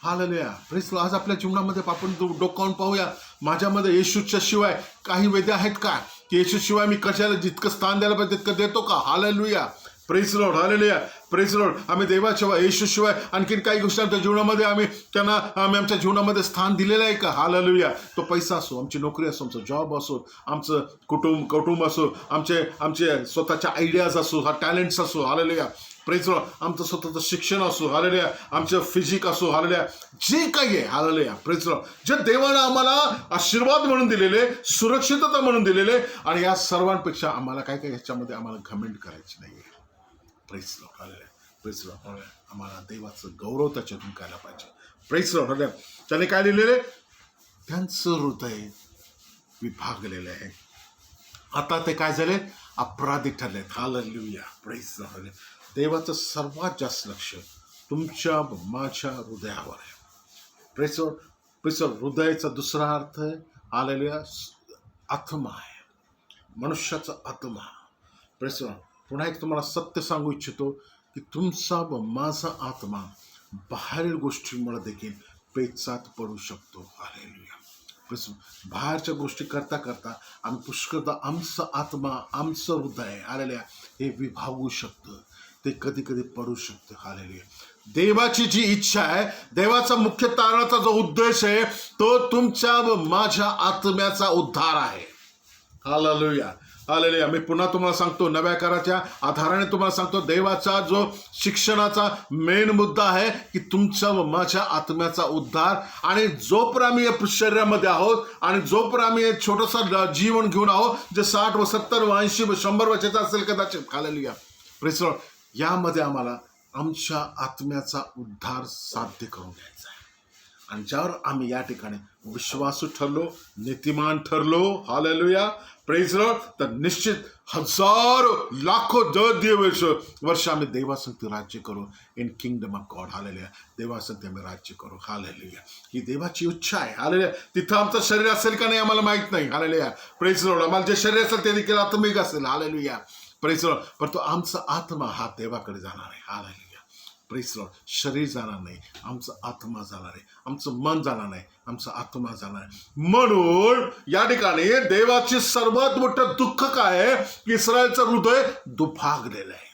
हालेलुया. Praise Lord. आज आपल्या जीवनामध्ये आपण डोकावून पाहूया, माझ्यामध्ये येशूच्या शिवाय काही वेद्या आहेत का, की येशूशिवाय मी कशाला जितकं स्थान द्यायला पाहिजे तितकं देतो का? हालेलुया. Praise Lord. हालेलुया. Praise Lord. आम्ही देवाशिवाय, येशूशिवाय आणखीन काही गोष्टी आमच्या जीवनामध्ये आम्ही आमच्या जीवनामध्ये स्थान दिलेलं आहे का? हालेलुया. तो पैसा असो, आमची नोकरी असो, आमचं जॉब असो, आमचं कुटुंब असो, आमचे स्वतःच्या आयडियाज असो, टॅलेंट्स असो, हालेलुया. Praise Lord. आमचं स्वतःचं शिक्षण असो, हालेलुया, आमचं फिजिक असो, हालेलुया, जे काही आहे, हालेलुया. Praise Lord. जे देवानं आम्हाला आशीर्वाद म्हणून दिलेले, सुरक्षितता म्हणून दिलेले, आणि या सर्वांपेक्षा आम्हाला काय ह्याच्यामध्ये आम्हाला घमेंट करायची नाही आहे. Praise Lord. हालेलुया. Praise Lord. हालेलुया. आम्हाला देवाचं गौरव त्याच्यातून करायला पाहिजे. Praise Lord. हालेलुया. त्याने काय लिहिलेले, त्यांचं हृदय विभागलेलं आहे, आता ते काय झाले, अपराधी ठरलेत. हालेलुया. Praise Lord. हालेलुया. देवाचं सर्वात जास्त लक्ष तुमच्या माझ्या हृदयावर आहे. Praise Lord. Praise Lord. हृदयाचा दुसरा अर्थ आहे, हालेलुया, आत्मा आहे, मनुष्याचा आत्मा. Praise Lord. पुन्हा एक तुम्हाला सत्य सांगू इच्छितो की तुमचा व माझा आत्मा बाहेरील गोष्टींमुळे देखील पेचात पडू शकतो. हालेलुया. Praise Lord. बाहेरच्या गोष्टी करता करता आम्ही पुष्कळदा आमचा आत्मा, आमचं हृदय, हालेलुया, हे विभागू शकतं, ते कधी कधी पडू शकतं. हालेलुया. देवाची जी इच्छा आहे, देवाचा मुख्य तारणाचा जो उद्देश आहे, तो तुमच्या व माझ्या आत्म्याचा उद्धार आहे. हालेलुया. हालेलुया. मी पुन्हा तुम्हाला सांगतो, नव्या कराच्या आधाराने तुम्हाला सांगतो, देवाचा जो शिक्षणाचा मेन मुद्दा आहे की तुमच्या व माझ्या आत्म्याचा उद्धार. आणि जोपर्यंत आम्ही शरीरामध्ये आहोत आणि जोपर्यंत आम्ही छोटंसं जीवन घेऊन आहोत, जे 60 व 70 व 80 व 100 वर्षाचा असेल कदाचित, हालेलुया, प्रेज लॉर्ड, यामध्ये आम्हाला आमच्या आत्म्याचा उद्धार साध्य करून घ्यायचा आहे. आणि ज्यावर आम्ही या ठिकाणी विश्वासू ठरलो, नीतिमान ठरलो, हालेलुया, प्रेज लॉर्ड, तर निश्चित हजारो लाखो वर्ष आम्ही देवासंगती राज्य करू इन किंगडम ऑफ गॉड, हालेलुया. देवासंगती आम्ही राज्य करू, हालेलुया. ही देवाची इच्छा आहे, हालेलुया. तिथं आमचं शरीर असेल का नाही आम्हाला माहित नाही, हालेलुया, प्रेज लॉर्ड. आम्हाला जे शरीर असेल ते देखील आत्मिक असेल, हालेलुया, प्रेज लॉर्ड. परंतु आमचा आत्मा हा देवाकडे जाणार आहे, हालेलुया, प्रेज लॉर्ड. शरीर जाणार नाही, आमचं आत्मा जाणार आहे. आमचं मन जाणार नाही, आमचा आत्मा जाणार आहे. म्हणून या ठिकाणी देवाचे सर्वात मोठं दुःख काय आहे की इस्रायलचं हृदय दुभागलेलं आहे.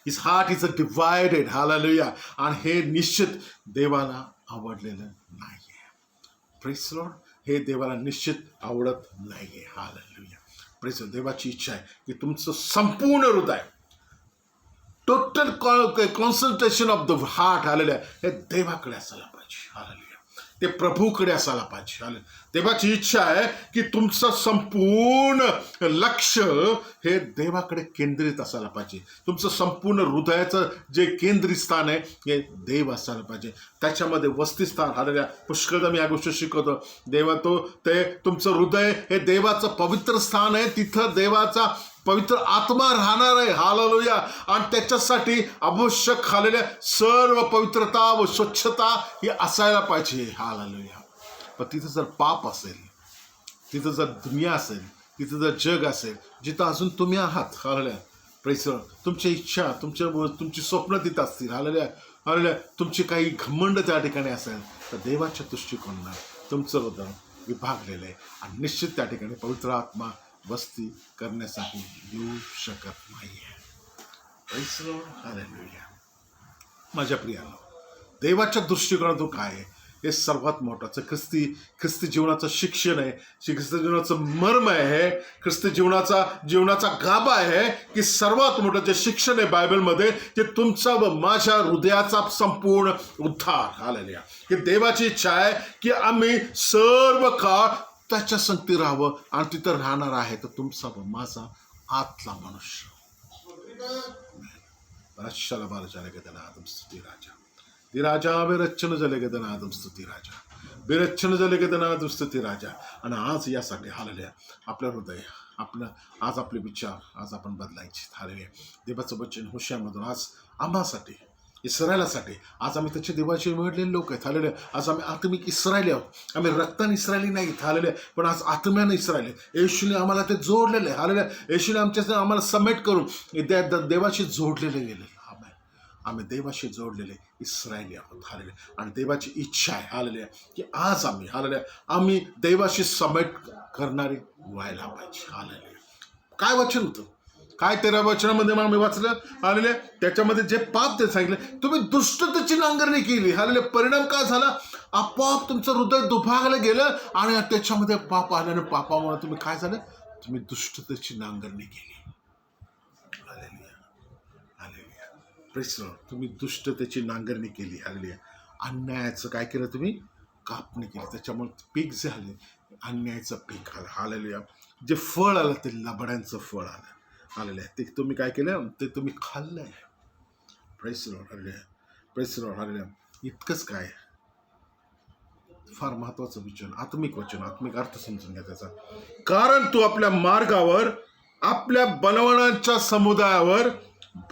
His heart is a divided, hallelujah. आणि हे निश्चित देवाला आवडलेलं नाहीये, प्रेज लॉर्ड. हे देवाला निश्चित आवडत नाहीये, हालेलुया, प्रेज लॉर्ड. देवाची इच्छा आहे की तुमचं संपूर्ण हृदय, total concentration of the heart, hallelujah, हे देवाकडे असायला पाहिजे, हालेलुया. ते प्रभूकडे असायला पाहिजे, हालेलुया. देवाची इच्छा आहे की तुमचं संपूर्ण लक्ष हे देवाकडे केंद्रित असायला पाहिजे. तुमचं संपूर्ण हृदयाचं जे केंद्रित स्थान आहे हे देव असायला पाहिजे. त्याच्यामध्ये वस्तीस्थान, हालेलुया, पुष्कळदा मी या गोष्टी शिकवतो. देवा ते तुमचं हृदय हे देवाचं पवित्र स्थान आहे. तिथं देवाचा पवित्र आत्मा राहणार आहे, हालेलुया. आणि त्याच्यासाठी आवश्यक हालेलुया सर्व पवित्रता व स्वच्छता ही असायला पाहिजे, हालेलुया. पण तिथं जर पाप असेल, तिथं जर दुनिया असेल, तिथं जर जग असेल, जिथं अजून तुम्ही आहात, हालेलुया, प्रेज लॉर्ड, तुमच्या इच्छा, तुमची स्वप्न तिथं असतील, हालेलुया, हालेलुया, तुमची काही घमंड त्या ठिकाणी असेल, तर देवाच्या दृष्टिकोनानं तुमचं हृदय विभागलेलं आहे आणि निश्चित त्या ठिकाणी पवित्र आत्मा वस्ती करण्यासाठी येऊ शकत नाही आहे. Praise Lord, hallelujah. माझ्या प्रियाला, देवाच्या दृष्टिकोनातून काय आहे हे सर्वात मोठाचं ख्रिस्ती जीवनाचं शिक्षण आहे, ख्रिस्ती जीवनाचं मर्म आहे, ख्रिस्ती जीवनाचा गाभा आहे की सर्वात मोठं जे शिक्षण आहे बायबलमध्ये ते तुमचा व माझ्या हृदयाचा संपूर्ण उद्धार, हालेलुया. की देवाची इच्छा आहे की आम्ही सर्व काळ त्याच्या संगती राहावं आणि तिथं राहणार आहे तर तुमचा व माझा आतला मनुष्य. रक्षाला बाल झाले का त्याला आदम स्तुती राजा, ती राजा विरच्छन झाले का त्यांना आदम स्तुती राजा, विरच्छन झाले का त्यांना आदम स्तुती राजा. आणि आज यासाठी, हालेलुया, आपलं हृदय, आज आपले विचार आज आपण बदलायचे, हालेलुया. देवाचं वचन होशामधून आज आम्हासाठी, इस्रायलासाठी, आज आम्ही त्याचे देवाचे मिळलेले लोक आहेत, हालेलुया. आज आम्ही आत्मिक इस्रायली आहोत. आम्ही रक्ताने इस्रायली नाहीत, हालेलुया, पण आज आत्म्याने इस्रायली. येशूने आम्हाला ते जोडलेले, हालेलुया. येशूने आम्हाला समेट करून देवाशी जोडलेले गेले. आम्ही देवाशी जोडलेले इस्रायली आहोत, हालेलुया. आणि देवाची इच्छा आहे, हालेलुया, की आज आम्ही देवाशी समेट करणारे व्हायला पाहिजे, हालेलुया. काय वचन होतं, काय 13 वचनामध्ये आम्ही वाचलं, हालेलुया. त्याच्यामध्ये जे पाप ते सांगितलं, तुम्ही दुष्टतेची नांगरणी केली, हालेलुया. परिणाम काय झाला, आपोआप तुमचं हृदय दुभागलं गेलं आणि त्याच्यामध्ये पाप आल्यानं पापामुळे तुम्ही काय झालं, तुम्ही दुष्टतेची नांगरणी केली, हालेलुया, हालेलुया. Praise Lord. तुम्ही दुष्टतेची नांगरणी केली, हालेलुया. अन्यायाचं काय केलं, तुम्ही कापणी केली, त्याच्यामुळे पीक जे आले अन्यायाचं पीक आलं, हालेलुया. जे फळ आलं ते लबाड्यांचं फळ आलं, हालेलुया. ते तुम्ही काय केलं, ते तुम्ही खाल्लंय. प्रेज लॉर्ड, हालेलुया, प्रेज लॉर्ड, हालेलुया. इतकंच काय, फार महत्वाचं वचन, आत्मिक वचन, आत्मिक अर्थ समजून घ्या त्याचा. कारण तू आपल्या मार्गावर आपल्या बलवानांच्या समुदायावर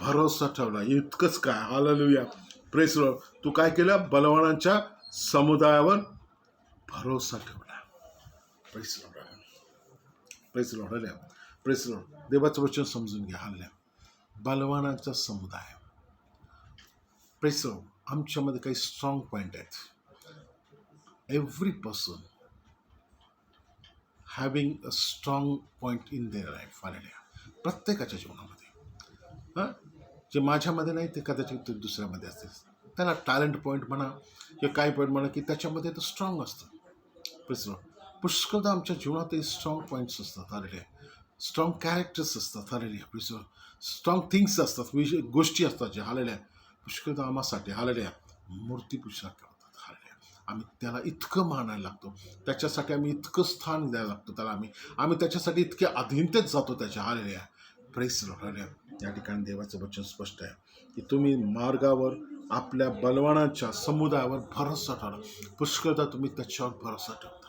भरोसा ठेवला. इतकंच काय, हालेलुया, प्रेज लॉर्ड. तू काय केलं, बलवानांच्या समुदायावर भरोसा ठेवला. प्रेज लॉर्ड, प्रेज लॉर्ड, हालेलुया, प्रेज लॉर्ड. देवाचं वचन समजून घ्या, हालेलुया. बलवानांचा समुदाय, प्रेज लॉर्ड. आमच्यामध्ये काही स्ट्रॉंग पॉईंट आहेत. Every person having a strong point in their life, hallelujah. प्रत्येकाच्या जीवनामध्ये, जे माझ्यामध्ये नाही ते कदाचित दुसऱ्यामध्ये असतील. त्याला टॅलेंट पॉईंट म्हणा किंवा काही पॉईंट म्हणा की त्याच्यामध्ये तो स्ट्रॉंग असतं. Praise Lord. पुष्कळदा आमच्या जीवनात स्ट्रॉंग पॉईंट्स असतात, हालेलुया. स्ट्रॉंग कॅरेक्टर्स असतात, hallelujah, praise Lord. Strong things असतात, गोष्टी असतात ज्या, हालेलुया. पुष्कळदा आम्हासाठी, हालेलुया, मूर्तीपूजा करतात, हालेलुया. आम्ही त्याला इतकं मानायला लागतो, त्याच्यासाठी आम्ही इतकं स्थान द्यायला लागतो त्याला, आम्ही त्याच्यासाठी इतके अधीनतेच जातो त्याच्या, हालेलुया, प्रेज लॉर्ड, हालेलुया. या ठिकाणी देवाचं वचन स्पष्ट आहे की तुम्ही मार्गावर आपल्या बलवानाच्या समुदायावर भरोसा ठेवला. पुष्कळदा तुम्ही त्याच्यावर भरोसा ठेवता.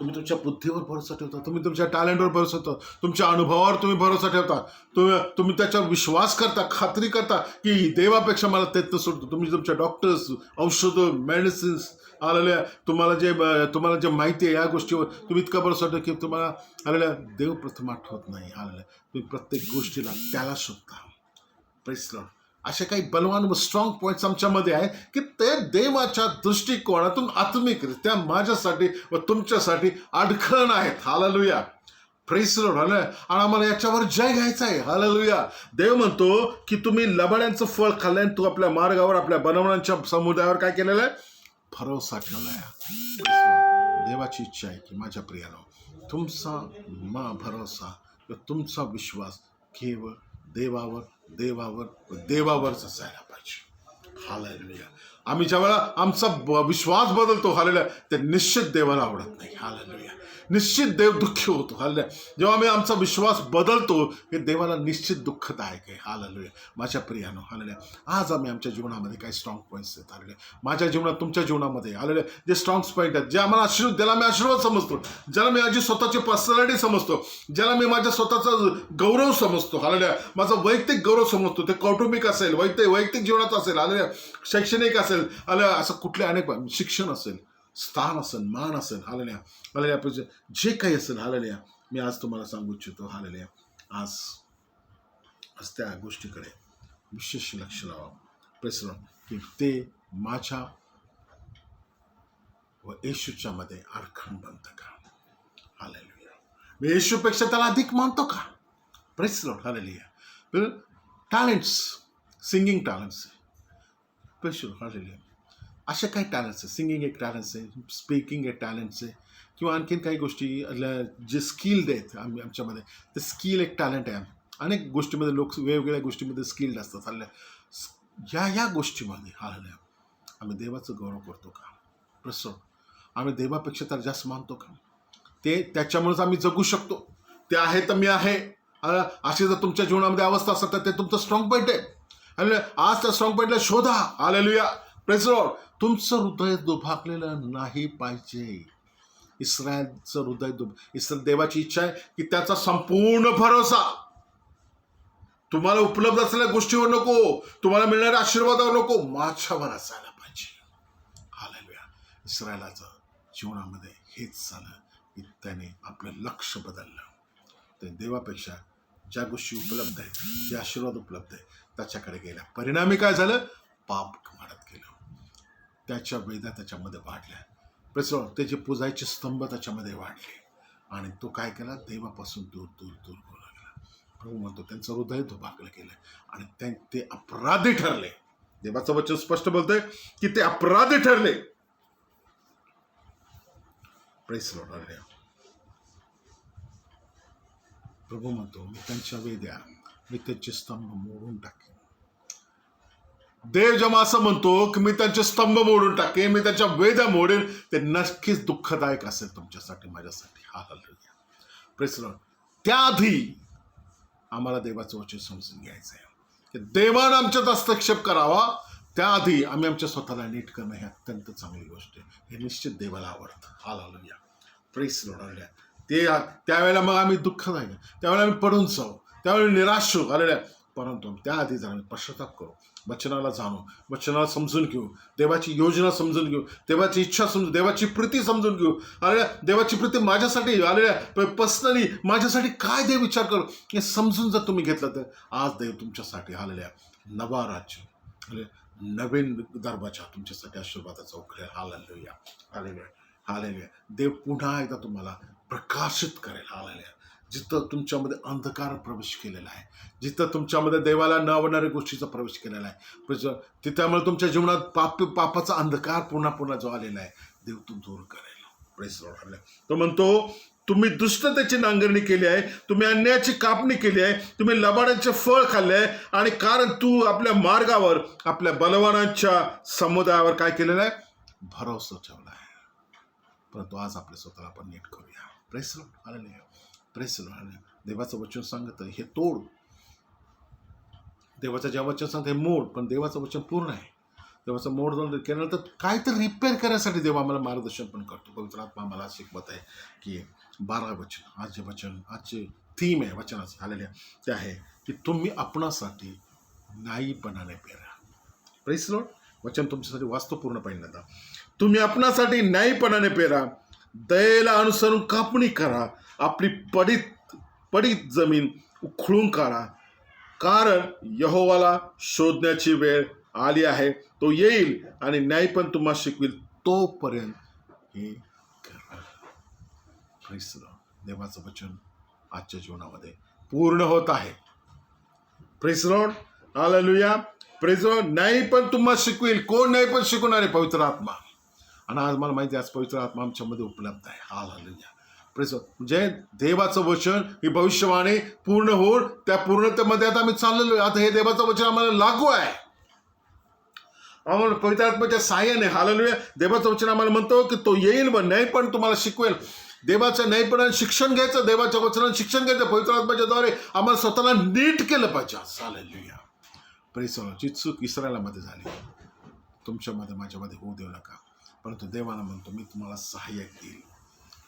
तुम्ही तुमच्या बुद्धीवर भरोसा ठेवता, तुम्ही तुमच्या टॅलेंटवर भरोसा ठेवता, तुमच्या अनुभवावर तुम्ही भरोसा ठेवता, तुम्ही त्याच्यावर विश्वास करता, खात्री करता की देवापेक्षा मला त्यातनं सोडतो. तुम्ही तुमच्या डॉक्टर्स, औषधं, मेडिसिन्स आलेल्या तुम्हाला जे माहिती आहे या गोष्टीवर तुम्ही इतका भरोसा ठेवता की तुम्हाला आलेल्या देव प्रथम आठवत नाही. आलेल्या तुम्ही प्रत्येक गोष्टीला त्याला शोधता. Press Lord. असे काही बलवान व स्ट्रॉंग पॉईंट्स आमच्यामध्ये आहेत की ते देवाच्या दृष्टिकोनातून आत्मिकरित्या माझ्यासाठी व तुमच्यासाठी अडखळण आहेत. हालेलुया. Praise Lord. हालेलुया. आणि आम्हाला याच्यावर जय घ्यायचा आहे. हालेलुया. देव म्हणतो की तुम्ही लबाड्यांचं फळ खाल्लंय, तू आपल्या मार्गावर आपल्या बलवानांच्या समुदायावर काय केलेलं आहे? भरोसा ठेवलाय. देवाची इच्छा आहे की माझ्या प्रियानो तुमचा भरोसा व तुमचा विश्वास केवळ देवावर देवावर देवावरच असायला पाहिजे. हालेलुया. आम्ही ज्यावेळेला आमचा विश्वास बदलतो हालेलुया, ते निश्चित देवाला आवडत नाही. हालेलुया. निश्चित देव दुःखी होतो. हालेलुया. जेव्हा आम्ही आमचा विश्वास बदलतो हे देवाला निश्चित दुःखदायक आहे. हालेलुया. माझ्या प्रियानो हालेलुया. आज आम्ही आमच्या जीवनामध्ये काही स्ट्रॉंग पॉईंट्स आहेत. हालेलुया. माझ्या जीवनात तुमच्या जीवनामध्ये हालेलुया जे स्ट्रॉंग पॉईंट आहेत, जे आम्हाला आशीर्वाद, ज्याला मी आशीर्वाद समजतो, ज्याला मी माझी स्वतःची पर्सनॅलिटी समजतो, ज्याला मी माझ्या स्वतःचा गौरव समजतो. हालेलुया. माझा वैयक्तिक गौरव समजतो. ते कौटुंबिक असेल, वैयक्तिक जीवनात असेल, हालेलुया, शैक्षणिक असेल, हालेलुया, असं कुठले अनेक शिक्षण असेल, स्थान असेल, मान असेल, हालेलुया, हालेलुया, जे काही असेल, हालेलुया, मी आज तुम्हाला सांगू इच्छितो. हालेलुया. आज त्या गोष्टीकडे विशेष लक्ष लावा. प्रश्न की ते माझ्या व येशूच्या मध्ये अडखण बनतं का? हालेलुया. मी येशूपेक्षा त्याला अधिक मानतो का? Press Lord. Hallelujah. Talents, singing talents, press Lord. Hallelujah. असे काही टॅलेंट्स आहे. सिंगिंग एक टॅलेंट्स आहे, स्पीकिंग एक टॅलेंट्स आहे, किंवा आणखीन काही गोष्टी जे स्किल्ड आहेत आमच्यामध्ये, ते स्किल एक टॅलेंट आहे. अनेक गोष्टीमध्ये लोक वेगवेगळ्या गोष्टीमध्ये स्किल्ड असतात. या गोष्टीमध्ये हालेलुया आम्ही देवाचं गौरव करतो का? प्रसव आम्ही देवापेक्षा त्याला जास्त मानतो का? ते त्याच्यामुळेच आम्ही जगू शकतो. ते आहे तर मी आहे. अशी जर तुमच्या जीवनामध्ये अवस्था असतात तर ते तुमचं स्ट्रॉंग पॉईंट आहे. हालेलुया. आज त्या स्ट्रॉंग पॉईंटला शोधा. हालेलुया. Praise Lord. तुमचं हृदय दुभागलेलं नाही पाहिजे. इस्रायलचं हृदय इस्रायल देवाची इच्छा आहे की त्याचा संपूर्ण भरोसा तुम्हाला उपलब्ध असलेल्या गोष्टीवर नको, तुम्हाला मिळणाऱ्या आशीर्वादावर नको, माझ्यावर असायला पाहिजे. हालेलुया. इस्रायलाचं जीवनामध्ये हेच झालं की त्याने आपलं लक्ष बदललं. ते देवापेक्षा ज्या गोष्टी उपलब्ध आहेत, जे आशीर्वाद उपलब्ध आहे त्याच्याकडे गेल्या. परिणामी काय झालं? पाप वाढत गेलं. त्याच्या वेदा त्याच्यामध्ये वाढल्या. त्याचे पूजायचे स्तंभ त्याच्यामध्ये वाढले आणि तो काय केला? देवापासून दूर दूर दूर होऊ लागला. प्रभू म्हणतो त्यांचं हृदय दुभागलं गेलं आणि ते अपराधी ठरले. देवाचं वचन स्पष्ट बोलतंय की ते अपराधी ठरले. Press Lord. प्रभू म्हणतो मी त्यांच्या वेद्या, मी त्यांचे स्तंभ मोडून टाकेन. देव जेव्हा असं म्हणतो की मी त्यांचे स्तंभ मोडून टाकेन, मी त्यांच्या वेद्या मोडेन, ते नक्कीच दुःखदायक असेल तुमच्यासाठी, माझ्यासाठी. हालेलुया. Praise Lord. त्याआधी आम्हाला देवाचं वचन समजून घ्यायचं आहे की देवानं आमच्यात हस्तक्षेप करावा. त्याआधी आम्ही आमच्या स्वतःला नीट करणं ही अत्यंत चांगली गोष्ट आहे. हे निश्चित देवाला आवडतं. हालेलुया. Praise Lord. त्यावेळेला मग आम्ही दुःखदायक, त्यावेळेला आम्ही पडून जाऊ, त्यावेळी निराश होऊ. हालेलुया. परंतु त्याआधी जर आम्ही पश्चाताप करू, वचनाला जाणू, वचनाला समजून घेऊ, देवाची योजना समजून घेऊ, देवाची इच्छा समजून, देवाची प्रीती समजून घेऊ. अरे देवाची प्रीती माझ्यासाठी पर्सनली माझ्यासाठी काय देव विचार करू हे समजून जर तुम्ही घेतलं तर आज देव तुमच्यासाठी हालेलुया नवा राज्य, नवीन दरवाजा तुमच्यासाठी आशीर्वादाचा उघडेल. हालेलुया. हालेलुया. हालेलुया. देव पुन्हा एकदा तुम्हाला प्रकाशित करेल. हालेलुया. जिथं तुमच्यामध्ये अंधकार प्रवेश केलेला आहे, जिथं तुमच्यामध्ये देवाला न आवडणाऱ्या गोष्टीचा प्रवेश केलेला आहे, त्यामुळे तुमच्या जीवनात पापाचा अंधकार पुन्हा जो आलेला आहे, देव तो दूर करेल. Press Lord. तो म्हणतो तुम्ही दुष्टतेची नांगरणी केली आहे, तुम्ही अन्यायाची कापणी केली आहे, तुम्ही लबाडांचे फळ खाल्ले आहे, आणि कारण तू आपल्या मार्गावर आपल्या बलवानांच्या समुदायावर काय केलेलं आहे? भरोसा ठेवला आहे. परंतु आज आपल्या स्वतःला आपण नीट करूया. Press Lord. हालेलुया. Praise Lord. देवाचं वचन सांगत हे तोड, देवाचं जे वचन सांगते मोड, पण देवाचं वचन पूर्ण आहे. देवाचं मोड जाऊन केल्यानंतर काय तर रिपेअर करण्यासाठी देव आम्हाला मार्गदर्शन पण करतो. पवित्र आत्मा आम्हाला शिकवत आहे की 12 वचन, आज जे वचन, आजचे थीम आहे वचनाचं आलेल्या ते आहे की तुम्ही आपणासाठी न्यायीपणाने पेरा. Press Lord. वचन तुमच्यासाठी वास्तव पूर्ण पहिल्यांदा. तुम्ही आपणासाठी न्यायीपणाने पेरा, दयेला अनुसरून कापणी करा, आपली पडीत जमीन उखळून काढा, कारण यहोवाला शोधण्याची वेळ आली आहे. तो येईल आणि न्याय पण तुम्हाला शिकविल, तोपर्यंत हे करा. Press Lord. देवाचं वचन आजच्या जीवनामध्ये पूर्ण होत आहे. Press Lord. हालेलुया. Praise Lord. न्याय पण तुम्हाला शिकवेल. कोण न्याय पण शिकवणार आहे? पवित्र आत्मा. आणि आज मला माहिती आहे आज पवित्र आत्मा आमच्यामध्ये उपलब्ध आहे. हालेलुया. Praise Lord. म्हणजे देवाचं वचन ही भविष्यवाणी पूर्ण होऊन त्या पूर्णतेमध्ये आता आम्ही चाललेलो आहे. आता हे देवाचं वचन आम्हाला लागू आहे. आम्हाला पवित्र आत्म्याच्या साहाय्याने. हालेलुया. देवाचं वचन आम्हाला म्हणतो की तो येईल व न्याय पण तुम्हाला शिकवेल. देवाच्या न्यायपणाने शिक्षण घ्यायचं, देवाच्या वचनाने शिक्षण घ्यायचं. पवित्र आत्म्याच्या द्वारे आम्हाला स्वतःला नीट केलं पाहिजे. हालेलुया. Praise Lord. जी चूक इस्रायलामध्ये झाली तुमच्यामध्ये माझ्यामध्ये होऊ देऊ नका. परंतु देवाला म्हणतो मी तुम्हाला सहाय्यक देईल.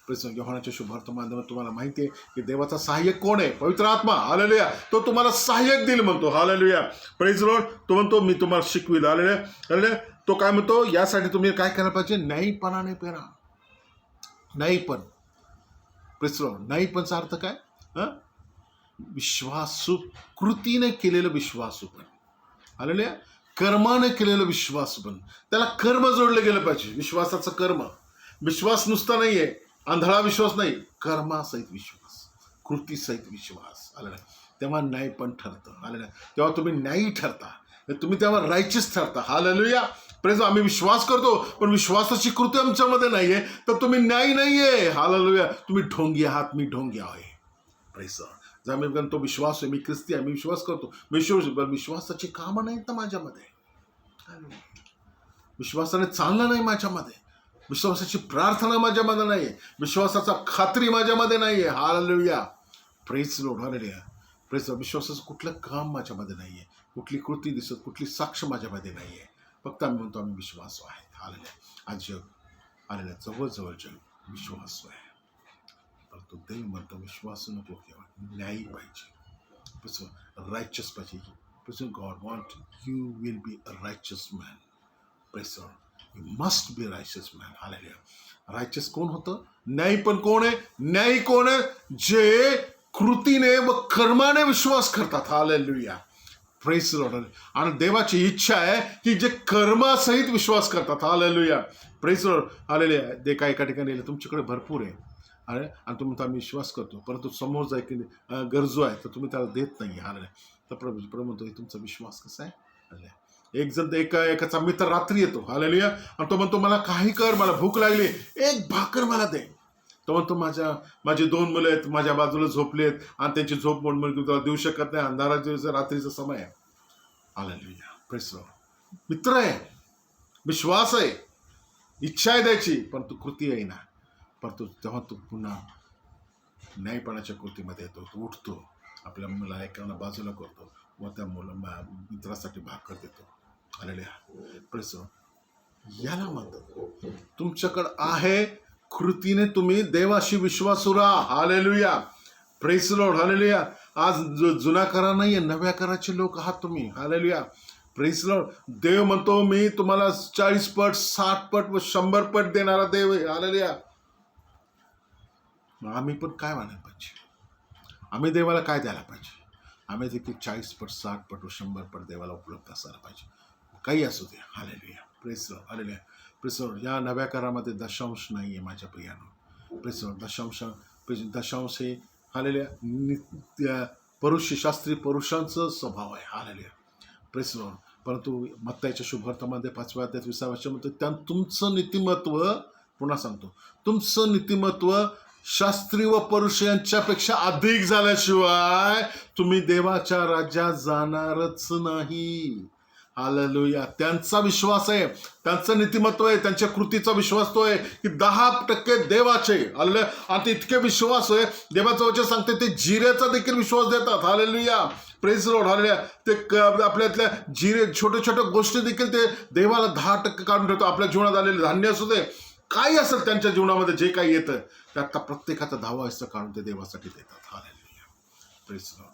Press Lord. योहानाच्या शुभार्थमाध्यमात तुम्हाला माहिती आहे की देवाचा सहाय्यक कोण आहे? पवित्र आत्मा. हालेलुया. तो तुम्हाला सहाय्यक देईल म्हणतो. हालेलुया. Praise Lord. तो म्हणतो मी तुम्हाला शिकविल. हालेलुया. हालेलुया. तो काय म्हणतो? यासाठी तुम्ही काय करायला पाहिजे? न्यायीपणाने पेरा. न्यायीपण. Press Lord. न्यायीपणचा अर्थ काय? विश्वासू, कृतीने केलेलं विश्वासूपण. हालेलुया. कर्माने केलेलं विश्वासूपण. त्याला कर्म जोडलं गेलं पाहिजे. विश्वासाचं कर्म. विश्वास नुसता नाहीये, आंधळा विश्वास नाही, कर्मासहित विश्वास, कृतीसहित विश्वास. हालेलुया. तेव्हा न्याय पण ठरतं. हालेलुया. तेव्हा तुम्ही न्यायी ठरता, तुम्ही तेव्हा रायचियस ठरता. हालेलुया. प्रेज. आम्ही विश्वास करतो पण विश्वासाची कृती आमच्यामध्ये नाहीये तर तुम्ही न्यायी नाहीये. हालेलुया. तुम्ही ढोंगी आहात, मी ढोंगी आहे. प्रेज. जर मी म्हणतो विश्वास आहे, मी ख्रिस्ती आहे, मी विश्वास करतो, विश्वासाची कामं नाहीत ना माझ्यामध्ये. विश्वासाने चालणं नाही माझ्यामध्ये. विश्वासाची प्रार्थना माझ्यामध्ये नाहीये. विश्वासाचा खात्री माझ्यामध्ये नाहीये. हालेलुया. Praise Lord. हालेलुया. प्रेज. विश्वासाचं कुठलं काम माझ्यामध्ये नाहीये, कुठली कृती दिसत, कुठली साक्ष माझ्यामध्ये नाहीये. फक्त आम्ही म्हणतो आम्ही विश्वासू आहे. हालेलुया. आज जग आलेल्या जवळजवळ जग विश्वासू आहे. परंतु देव म्हणतो विश्वास नको केवळ न्यायी पाहिजे, रायचस पाहिजे. God want you will be a righteous man. Praise. You must be righteous man. हालेलुया. रायचस कोण होतं? न्यायी पण कोण आहे? न्यायी कोण आहे? जे कृतीने व कर्माने विश्वास करतात. हालेलुया. Praise Lord. आणि देवाची इच्छा आहे की जे कर्मासहित विश्वास करतात. हालेलुया. Praise Lord. हालेलुया. दे काय एका ठिकाणी तुमच्याकडे भरपूर आहे आणि तुम्ही आम्ही विश्वास करतो, परंतु समोर जाय की गरजू आहे तर तुम्ही त्याला देत नाही. हालेलुया. तर प्रभू म्हणतो तुमचा विश्वास कसा आहे? हालेलुया. एक जण एकाचा मित्र रात्री येतो. हालेलुया. आणि तो म्हणतो मला काही कर, मला भूक लागली, एक भाकर मला दे. तो म्हणतो माझी 2 मुलं आहेत, माझ्या बाजूला झोपली आहेत आणि त्यांची झोप म्हणून देऊ शकत नाही, अंधाराचा रात्रीचा समय आहे. हालेलुया. Praise Lord. मित्र आहे, विश्वास आहे, इच्छा आहे द्यायची, परंतु कृती आहे ना. परंतु तेव्हा तो पुन्हा न्यायपणाच्या कृतीमध्ये येतो. तो उठतो, आपल्या मुला एकाला बाजूला करतो व त्या मित्रासाठी भाकर देतो. हालेलुया. Praise Lord. याला म्हणतात तुमच्याकडं आहे, कृतीने तुम्ही देवाशी विश्वासू राहा. हालेलुया. Praise Lord. हालेलुया. आज जुना करा नाहीये, नव्या कराचे लोक आहात तुम्ही. हालेलुया. Praise Lord. देव म्हणतो मी तुम्हाला 40 पट, 60 पट व 100 पट देणारा देव आहे. हालेलुया. आम्ही पण काय म्हणायला पाहिजे? आम्ही देवाला काय द्यायला पाहिजे? आम्ही देखील 40 पट, 60 पट व 100 पट देवाला उपलब्ध असायला पाहिजे, काही असू दे. हालेलुया. Praise Lord. हालेलुया. Praise Lord. या नव्या करामध्ये दशांश नाही आहे माझ्या प्रियानो. Press Lord. दशांश हे हालेलुया शास्त्री पुरुषांचं स्वभाव आहे. हालेलुया. Praise Lord. परंतु मत्ताईच्या शुभार्थामध्ये 5व्या अध्यायात 20व्या वचनामध्ये तुमचं नीतिमत्व, पुन्हा सांगतो, तुमचं नीतिमत्व शास्त्री व पुरुष यांच्यापेक्षा अधिक झाल्याशिवाय तुम्ही देवाच्या राज्यात जाणारच नाही. हालेलुया. त्यांचा विश्वास आहे, त्यांचं नीतिमत्व आहे, त्यांच्या कृतीचा विश्वास तो आहे की 10% देवाचे. हालेलुया. आणि ते इतके विश्वास आहे, देवाचं वचन सांगते ते जिरेचा देखील विश्वास देतात. हालेलुया. Praise Lord hallelujah. ते आपल्यातल्या छोट्या छोट्या गोष्टी देखील ते देवाला 10% काढून ठेवतो. आपल्या जीवनात आलेले धान्य असू दे, काही असेल त्यांच्या जीवनामध्ये जे काही येतं त्यात प्रत्येकाचा 10वा हिस्सा काढून ते देवासाठी देतात. हालेलुया. Praise Lord.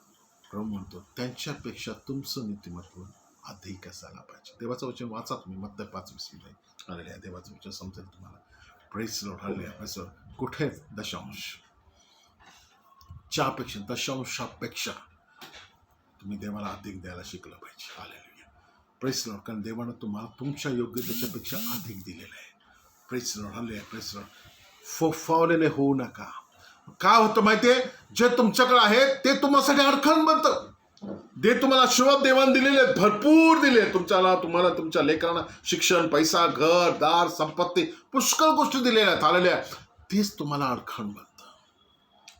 प्रभू म्हणतो त्यांच्यापेक्षा तुमचं नीतिमत्व अधिक असायला पाहिजे. देवाचं वचन वाचा तुम्ही, मत्ती 5:20. हालेलुया. देवाचं वचन समजेल तुम्हाला. Praise Lord. हालेलुया. कुठे दशांश, च्यापेक्षा, दशांशापेक्षा तुम्ही देवाला अधिक द्यायला शिकलं पाहिजे. हालेलुया. Praise Lord. कारण देवानं तुम्हाला तुमच्या योग्यतेच्यापेक्षा अधिक दिलेलं आहे. Praise Lord. हालेलुया. Praise Lord. फोफावलेले होऊ नका. काय होतं माहितीये, जे तुमच्याकडे आहे ते तुम्हासाठी अडखण बनतं. ते तुम्हाला आशीर्वाद देवान दिलेले आहेत, भरपूर दिले. तुम्हाला तुमच्या लेकरांना शिक्षण, पैसा, घर, दार, संपत्ती, पुष्कळ गोष्टी दिलेल्या आहेत. हालेलुया. तेच तुम्हाला अडखण बनतं.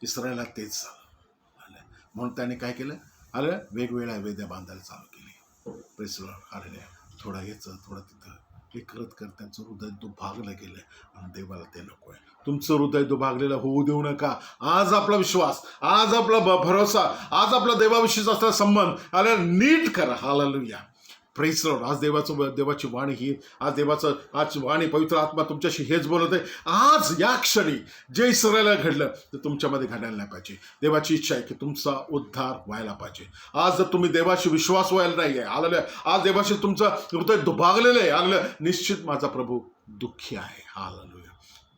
इस्रायलला तेच झालं. म्हणून त्याने काय केलं, अरे वेगवेगळ्या वेद्या बांधायला चालू केली. Praise Lord. हालेलुया. थोडा याचं थोडं तिथं हे करत त्यांचं हृदय दुभागलं गेलं आणि देवाला ते नको आहे. तुमचं हृदय दुभागलेलं होऊ देऊ नका. आज आपला विश्वास, आज आपला भरोसा, आज आपला देवाविषयीचा असलेला संबंध अरे नीट करा. हालेलुया. Praise Lord. आज देवाची वाणी ही, आज वाणी पवित्र आत्मा तुमच्याशी हेच बोलत आहे. आज या क्षणी जे इस्रायलला घडलं ते तुमच्यामध्ये घडायला नाही पाहिजे. देवाची इच्छा आहे की तुमचा उद्धार व्हायला पाहिजे. आज जर तुम्ही देवाशी विश्वास व्हायला नाही आहे, हालेलुया, आज देवाशी तुमचं हृदय दुभागलेलं आहे, हालेलुया, निश्चित माझा प्रभू दुःखी आहे. हालेलुया.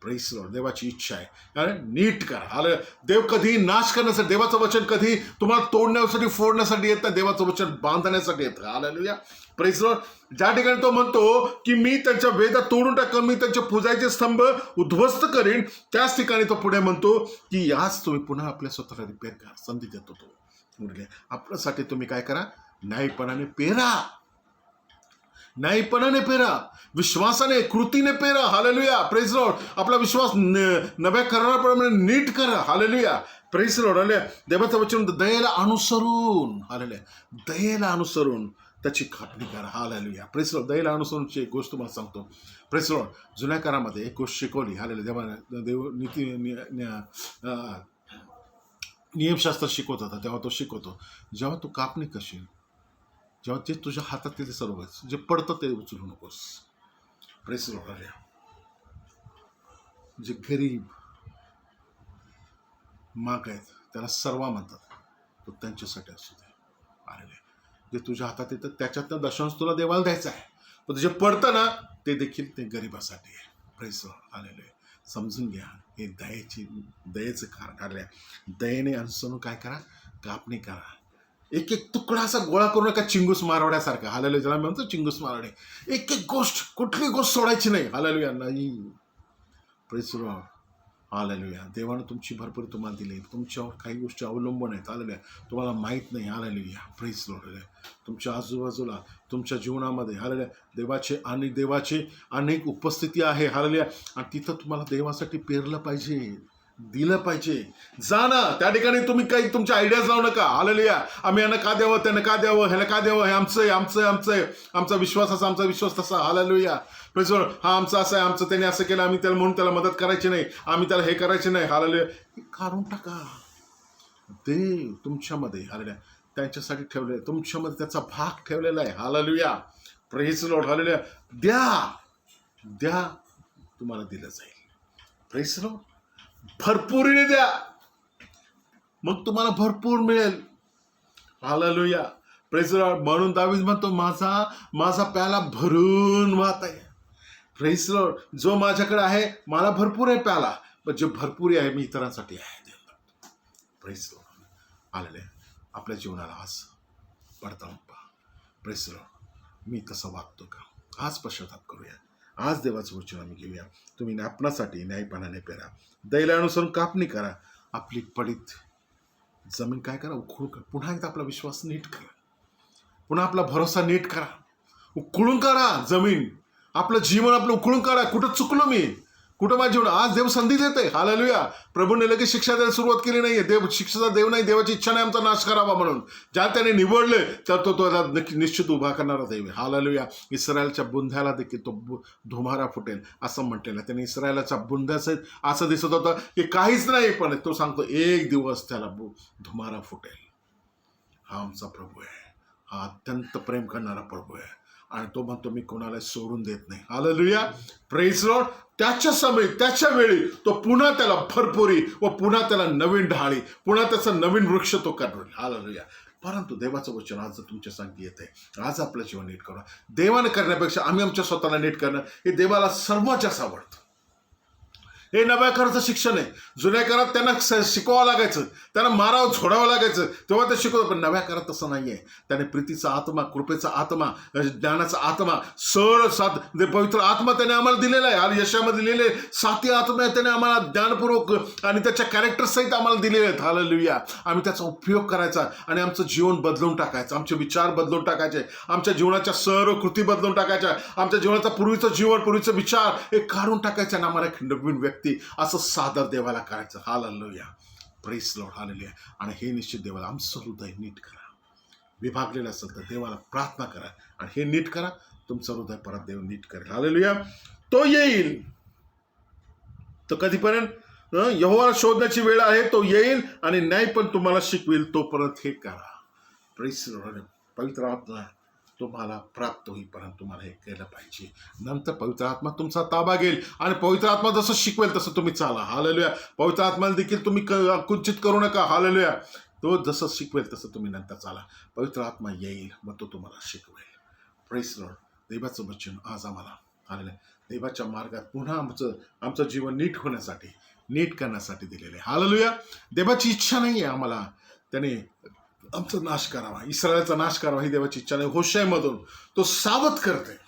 Praise Lord. देवाची इच्छा आहे कारण नीट करा. हालेलुया. देव कधी नाश करण्यासाठी, देवाचं वचन कधी तुम्हाला तोडण्यासाठी, फोडण्यासाठी येत नाही. देवाचं वचन बांधण्यासाठी येतं. हालेलुया. Praise Lord. ज्या ठिकाणी तो म्हणतो की मी त्यांच्या वेदा तोडून टाकेन, मी त्यांचे पूजायचे स्तंभ उद्ध्वस्त करीन, त्याच ठिकाणी तो पुढे म्हणतो की आज तुम्ही पुन्हा आपल्या स्वतःला रिपेअर करा. संधी देतो तो. आपल्यासाठी तुम्ही काय करा, न्यायपणाने पेरा. न्यायपणाने पेरा, विश्वासाने, कृतीने पेरा. हालेलुया. Praise Lord. आपला विश्वास नव्या करणाप्रमाणे नीट करा. हालेलुया. Praise Lord. हालेलुया. देवाचं वचन दयेला अनुसरून, हालेलुया, दयेला अनुसरून त्याची खापणी करा. हालेलुया. Praise Lord. दयेला अनुसरूनची एक गोष्ट तुम्हाला सांगतो. Praise Lord. जुन्या काळामध्ये एक गोष्ट शिकवली. हालेलुया. देव नियमशास्त्र शिकवत होता तेव्हा तो शिकवतो, जेव्हा तू कापणी करशील, जेव्हा ते तुझ्या हातात ते सर्व जे पडतं ते उचलू नकोस. Praise Lord. हालेलुया. जे गरीब माग आहेत त्याला सर्व म्हणतात, तो त्यांच्यासाठी असू दे. हालेलुया. जे तुझ्या हातात येतं त्याच्यातनं दशांश तुला देवाला द्यायचं आहे, पण जे पडतं ना ते देखील ते गरिबासाठी आहे. Praise Lord. हालेलुया. समजून घ्या, हे दयेचं कार्य. दयेने अनुसरून काय करा, कापणी करा. एक एक तुकडा असा गोळा करू नका, चिंगूस मारवड्यासारखा. हालेलुया. ज्याला म्हणतो चिंगूस मारवडे. एक एक गोष्ट, कुठली गोष्ट सोडायची नाही. हालेलुया. नाही. Praise Lord. हालेलुया. देवानं तुमची भरपूर तुम्हाला दिली, तुमच्यावर काही गोष्टी अवलंबून आहेत. हालेलुया. तुम्हाला माहीत नाही. हालेलुया. Praise Lord. तुमच्या आजूबाजूला, तुमच्या जीवनामध्ये हालेलुया देवाची अनेक उपस्थिती आहे. हालेलुया. आणि तिथं तुम्हाला देवासाठी पेरलं पाहिजे, दिलं पाहिजे. जा ना त्या ठिकाणी. तुम्ही काही तुमच्या आयडियाज लावू नका. हालेलुया. आम्ही यांना का द्यावं, त्यांना का द्यावं, ह्याला का द्यावं, हे आमचं आहे, आमचं आहे, आमचा विश्वास असा, आमचा विश्वास तसा. हालेलुया. Praise Lord. हा आमचा असं आहे, आमचं त्याने असं केलं, आम्ही त्याला म्हणून त्याला मदत करायची नाही, आम्ही त्याला हे करायचे नाही. हालेलुया. काढून टाका. देव तुमच्यामध्ये, हालेलुया, त्यांच्यासाठी ठेवले, तुमच्यामध्ये त्याचा भाग ठेवलेला आहे. हालेलुया. Praise Lord. हालेलुया. द्या, तुम्हाला दिलं जाईल. Praise Lord. भरपुरीने द्या, मग तुम्हाला भरपूर मिळेल. हालेलुया. Praise Lord. म्हणून दावीद म्हणतो माझा प्याला भरून वाहत आहे. Praise Lord. जो माझ्याकडे आहे मला भरपूर आहे प्याला, पण जे भरपूर आहे मी इतरांसाठी आहे. Praise Lord. हालेलुया. आपल्या जीवनाला आज पडताळून पहा. Praise Lord. मी तसं वागतो का? आज पश्चाताप करूया. आज देवाचं वचन आम्ही घेऊया. तुम्ही आपणासाठी न्यायपणाने पेरा, दयेला अनुसरून कापणी करा. आपली पडीत जमीन काय करा, उखळून करा. पुन्हा एकदा आपला विश्वास नीट करा, पुन्हा आपला भरोसा नीट करा. उखळून करा जमीन, आपलं जीवन आपलं उखळून करा. कुठं चुकलो मी, कुठं माझं जीवन. आज देव संधी देते. हालेलुया. प्रभूने लगेच शिक्षा द्यायला सुरुवात केली नाहीये. देव शिक्षेचा देव नाही. देवाची इच्छा नाही आमचा नाश करावा म्हणून. ज्या त्याने निवडले तर तो निश्चित उभा करणारा देव. हालेलुया. इस्रायलच्या बुंध्याला देखील तो धुमारा फुटेल असं म्हटलेलं. त्याने इस्रायलाच्या बुंध्याचं असं दिसत होतं की काहीच नाही, पण तो सांगतो एक दिवस त्याला धुमारा फुटेल. हा आमचा प्रभू आहे. हा अत्यंत प्रेम करणारा प्रभू आहे आणि तो म्हणतो मी कोणाला सोडून देत नाही. Hallelujah, praise Lord. त्याच्या समय त्याच्या वेळी तो पुन्हा त्याला भरपुरी व पुन्हा त्याला नवीन ढाळी, पुन्हा त्याचा नवीन वृक्ष तो करेल. हालेलुया. परंतु देवाचं वचन आज तुमच्या सांगती येते, आज आपलं जीवन नीट करा. देवाने करण्यापेक्षा आम्ही आमच्या स्वतःला नीट करणं हे देवाला सर्वात जास्त आवडतं. हे नव्या कराराचं शिक्षण आहे. जुन्या काळात त्यांना शिकवावं लागायचं, त्यांना मारावं झोडावं लागायचं, तेव्हा ते शिकवतं. पण नव्या काळात तसं नाही आहे. त्याने प्रीतीचा आत्मा, कृपेचा आत्मा, ज्ञानाचा आत्मा, सरळ सात पवित्र आत्मा त्याने आम्हाला दिलेला आहे. आणि यशामध्ये दिलेले 7 आत्मा त्याने आम्हाला ज्ञानपूर्वक आणि त्याच्या कॅरेक्टर सहित आम्हाला दिलेले आहेत. हालेलुया. आम्ही त्याचा उपयोग करायचा आणि आमचं जीवन बदलून टाकायचं, आमचे विचार बदलून टाकायचे, आमच्या जीवनाच्या सर्व कृती बदलून टाकायच्या, आमच्या जीवनाचा पूर्वीचं जीवन, पूर्वीचं विचार हे काढून टाकायचं आणि आम्हाला एक नवीन व्यक्ती असं सादर देवाला करायचं. Hallelujah, praise Lord, hallelujah. आणि हे निश्चित देवाला आमचं हृदय नीट करा. विभागलेलं असेल तर देवाला प्रार्थना करा आणि हे नीट करा. तुमचं हृदय परत देव नीट करेल. हालेलुया. तो येईल. तो कधीपर्यंत? यहोवाला शोधण्याची वेळ आहे. तो येईल आणि न्याय पण तुम्हाला शिकवेल. तोपर्यंत हे करा. Praise Lord. पवित्र आत्मा तुम्हाला प्राप्त होईपर्यंत तुम्हाला हे केलं पाहिजे. नंतर पवित्र आत्मा तुमचा ताबा घेईल आणि पवित्र आत्मा जसं शिकवेल तसं तुम्ही चाला. हालेलुया. पवित्र आत्म्याला देखील तुम्ही कुंचित करू नका. हालेलुया. तो जसं शिकवेल तसं तुम्ही नंतर चाला. पवित्र आत्मा येईल मग तो तुम्हाला शिकवेल. Praise Lord. देवाचं वचन आज आम्हाला हालेलुया देवाच्या मार्गात पुन्हा आमचं जीवन नीट होण्यासाठी, नीट करण्यासाठी दिलेलं आहे. हालेलुया. देवाची इच्छा नाही आहे आम्हाला त्याने आमचा नाश करावा, इस्रायलचा नाश करावा, ही देवाची इच्छा नाही. होशेमधून तो सावध करते.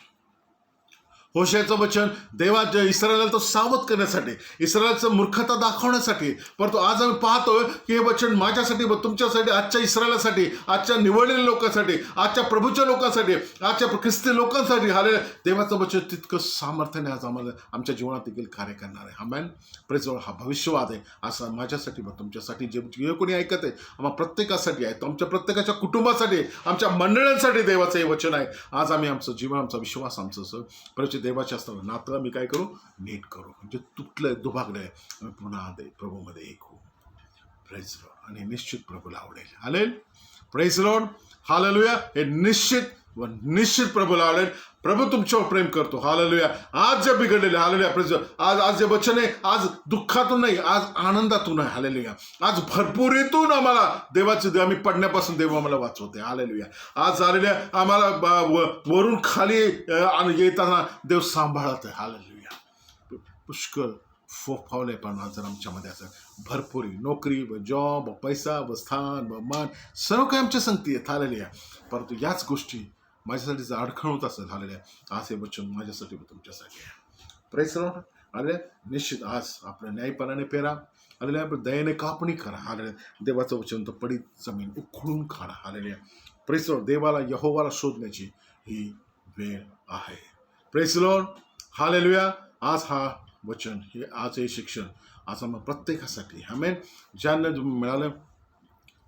होशेचं वचन देवाच्या इस्रायलला तो सावध करण्यासाठी, इस्रायलचं मूर्खता दाखवण्यासाठी. परंतु आज आम्ही पाहतोय की हे वचन माझ्यासाठी व तुमच्यासाठी, आजच्या इस्रायलासाठी, आजच्या निवडलेल्या लोकांसाठी, आजच्या प्रभूच्या लोकांसाठी, आजच्या ख्रिस्ती लोकांसाठी. हालेलुया. देवाचं वचन तितकं सामर्थ्याने आज आम्हाला आमच्या जीवनात देखील कार्य करणार आहे. आमेन. Praise Lord. हा भविष्यवाद आहे. असा माझ्यासाठी व तुमच्यासाठी, जे कोणी ऐकत आहे आम्हा प्रत्येकासाठी आहे, आमच्या प्रत्येकाच्या कुटुंबासाठी, आमच्या मंडळांसाठी देवाचं हे वचन आहे. आज आम्ही आमचं जीवन, आमचा विश्वास, आमचं परिचय देवाच्या असताना नातं मी काय करू? नीट करू. म्हणजे तुटलंय, दुभागलंय, आम्ही पुन्हा प्रभूमध्ये एक होऊ. Praise Lord. आणि निश्चित प्रभूला आवडेल. हालेल. Praise Lord. हालेलुया. हे निश्चित प्रभूला आवडेल. प्रभू तुमच्यावर प्रेम करतो. हालेलुया. आज जे बिघडलेले, हालेलुया, प्रेज. आज जे वचन आहे, आज दुःखातून नाही, आज आनंदातून आहे. हालेलुया. आज भरपुरीतून आम्हाला आम्ही पडण्यापासून देव आम्हाला वाचवते. हालेलुया. आज आलेल्या आम्हाला वरून खाली येताना देव सांभाळत आहे. हालेलुया. पुष्कळ फावले पण जर आमच्यामध्ये असं भरपुरी नोकरी व जॉब व पैसा व स्थान व मान सर्व काही आमच्या संगती आहेत. हालेलुया. परंतु याच गोष्टी माझ्यासाठी जर अडखण होत असेल, हालेलुया, आज हे वचन माझ्यासाठी व तुमच्यासाठी आहे. Praise Lord. हालेलुया. निश्चित आज आपल्या न्यायपणाने पेरा. हालेलुया. दयेने कापणी करा. हालेलुया. देवाचं वचन तर पडीत जमीन उखळून काढा. हालेलुया. Praise Lord. देवाला, यहोवाला शोधण्याची ही वेळ आहे. Praise Lord. हालेलुया. आज हा वचन, आज हे शिक्षण आज आम्हाला प्रत्येकासाठी, आमेन, ज्यांना मिळालं,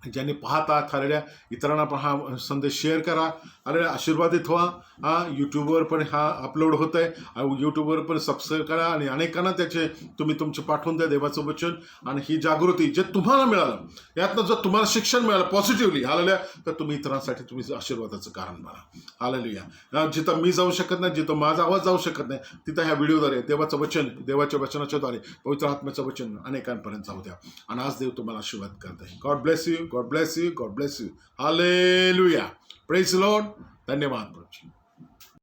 ज्यांनी पाहतात, हालेलुया, इतरांना पण हा संदेश शेअर करा. हालेलुया. आशीर्वादित व्हा. यूट्यूबवर पण हा अपलोड होत आहे. यूट्यूबवर पण सबस्क्राईब करा आणि अनेकांना तुम्ही तुमचे पाठवून द्या देवाचं वचन. आणि ही जागृती जे तुम्हाला मिळालं, यातनं जर तुम्हाला शिक्षण मिळालं पॉझिटिव्हली, हालेलुया, तर तुम्ही इतरांसाठी तुम्ही आशीर्वादाचं कारण बना. हालेलुया. जिथं मी जाऊ शकत नाही, जिथं माझा आवाज जाऊ शकत नाही, तिथं ह्या व्हिडिओद्वारे देवाचं वचन, देवाच्या वचनाच्याद्वारे पवित्र आत्म्याचं वचन अनेकांपर्यंत जाऊ द्या. आणि आज देव तुम्हाला आशीर्वाद करत आहे. God bless you. God bless you. God bless you. Hallelujah. Praise the Lord. धन्यवाद प्रभू.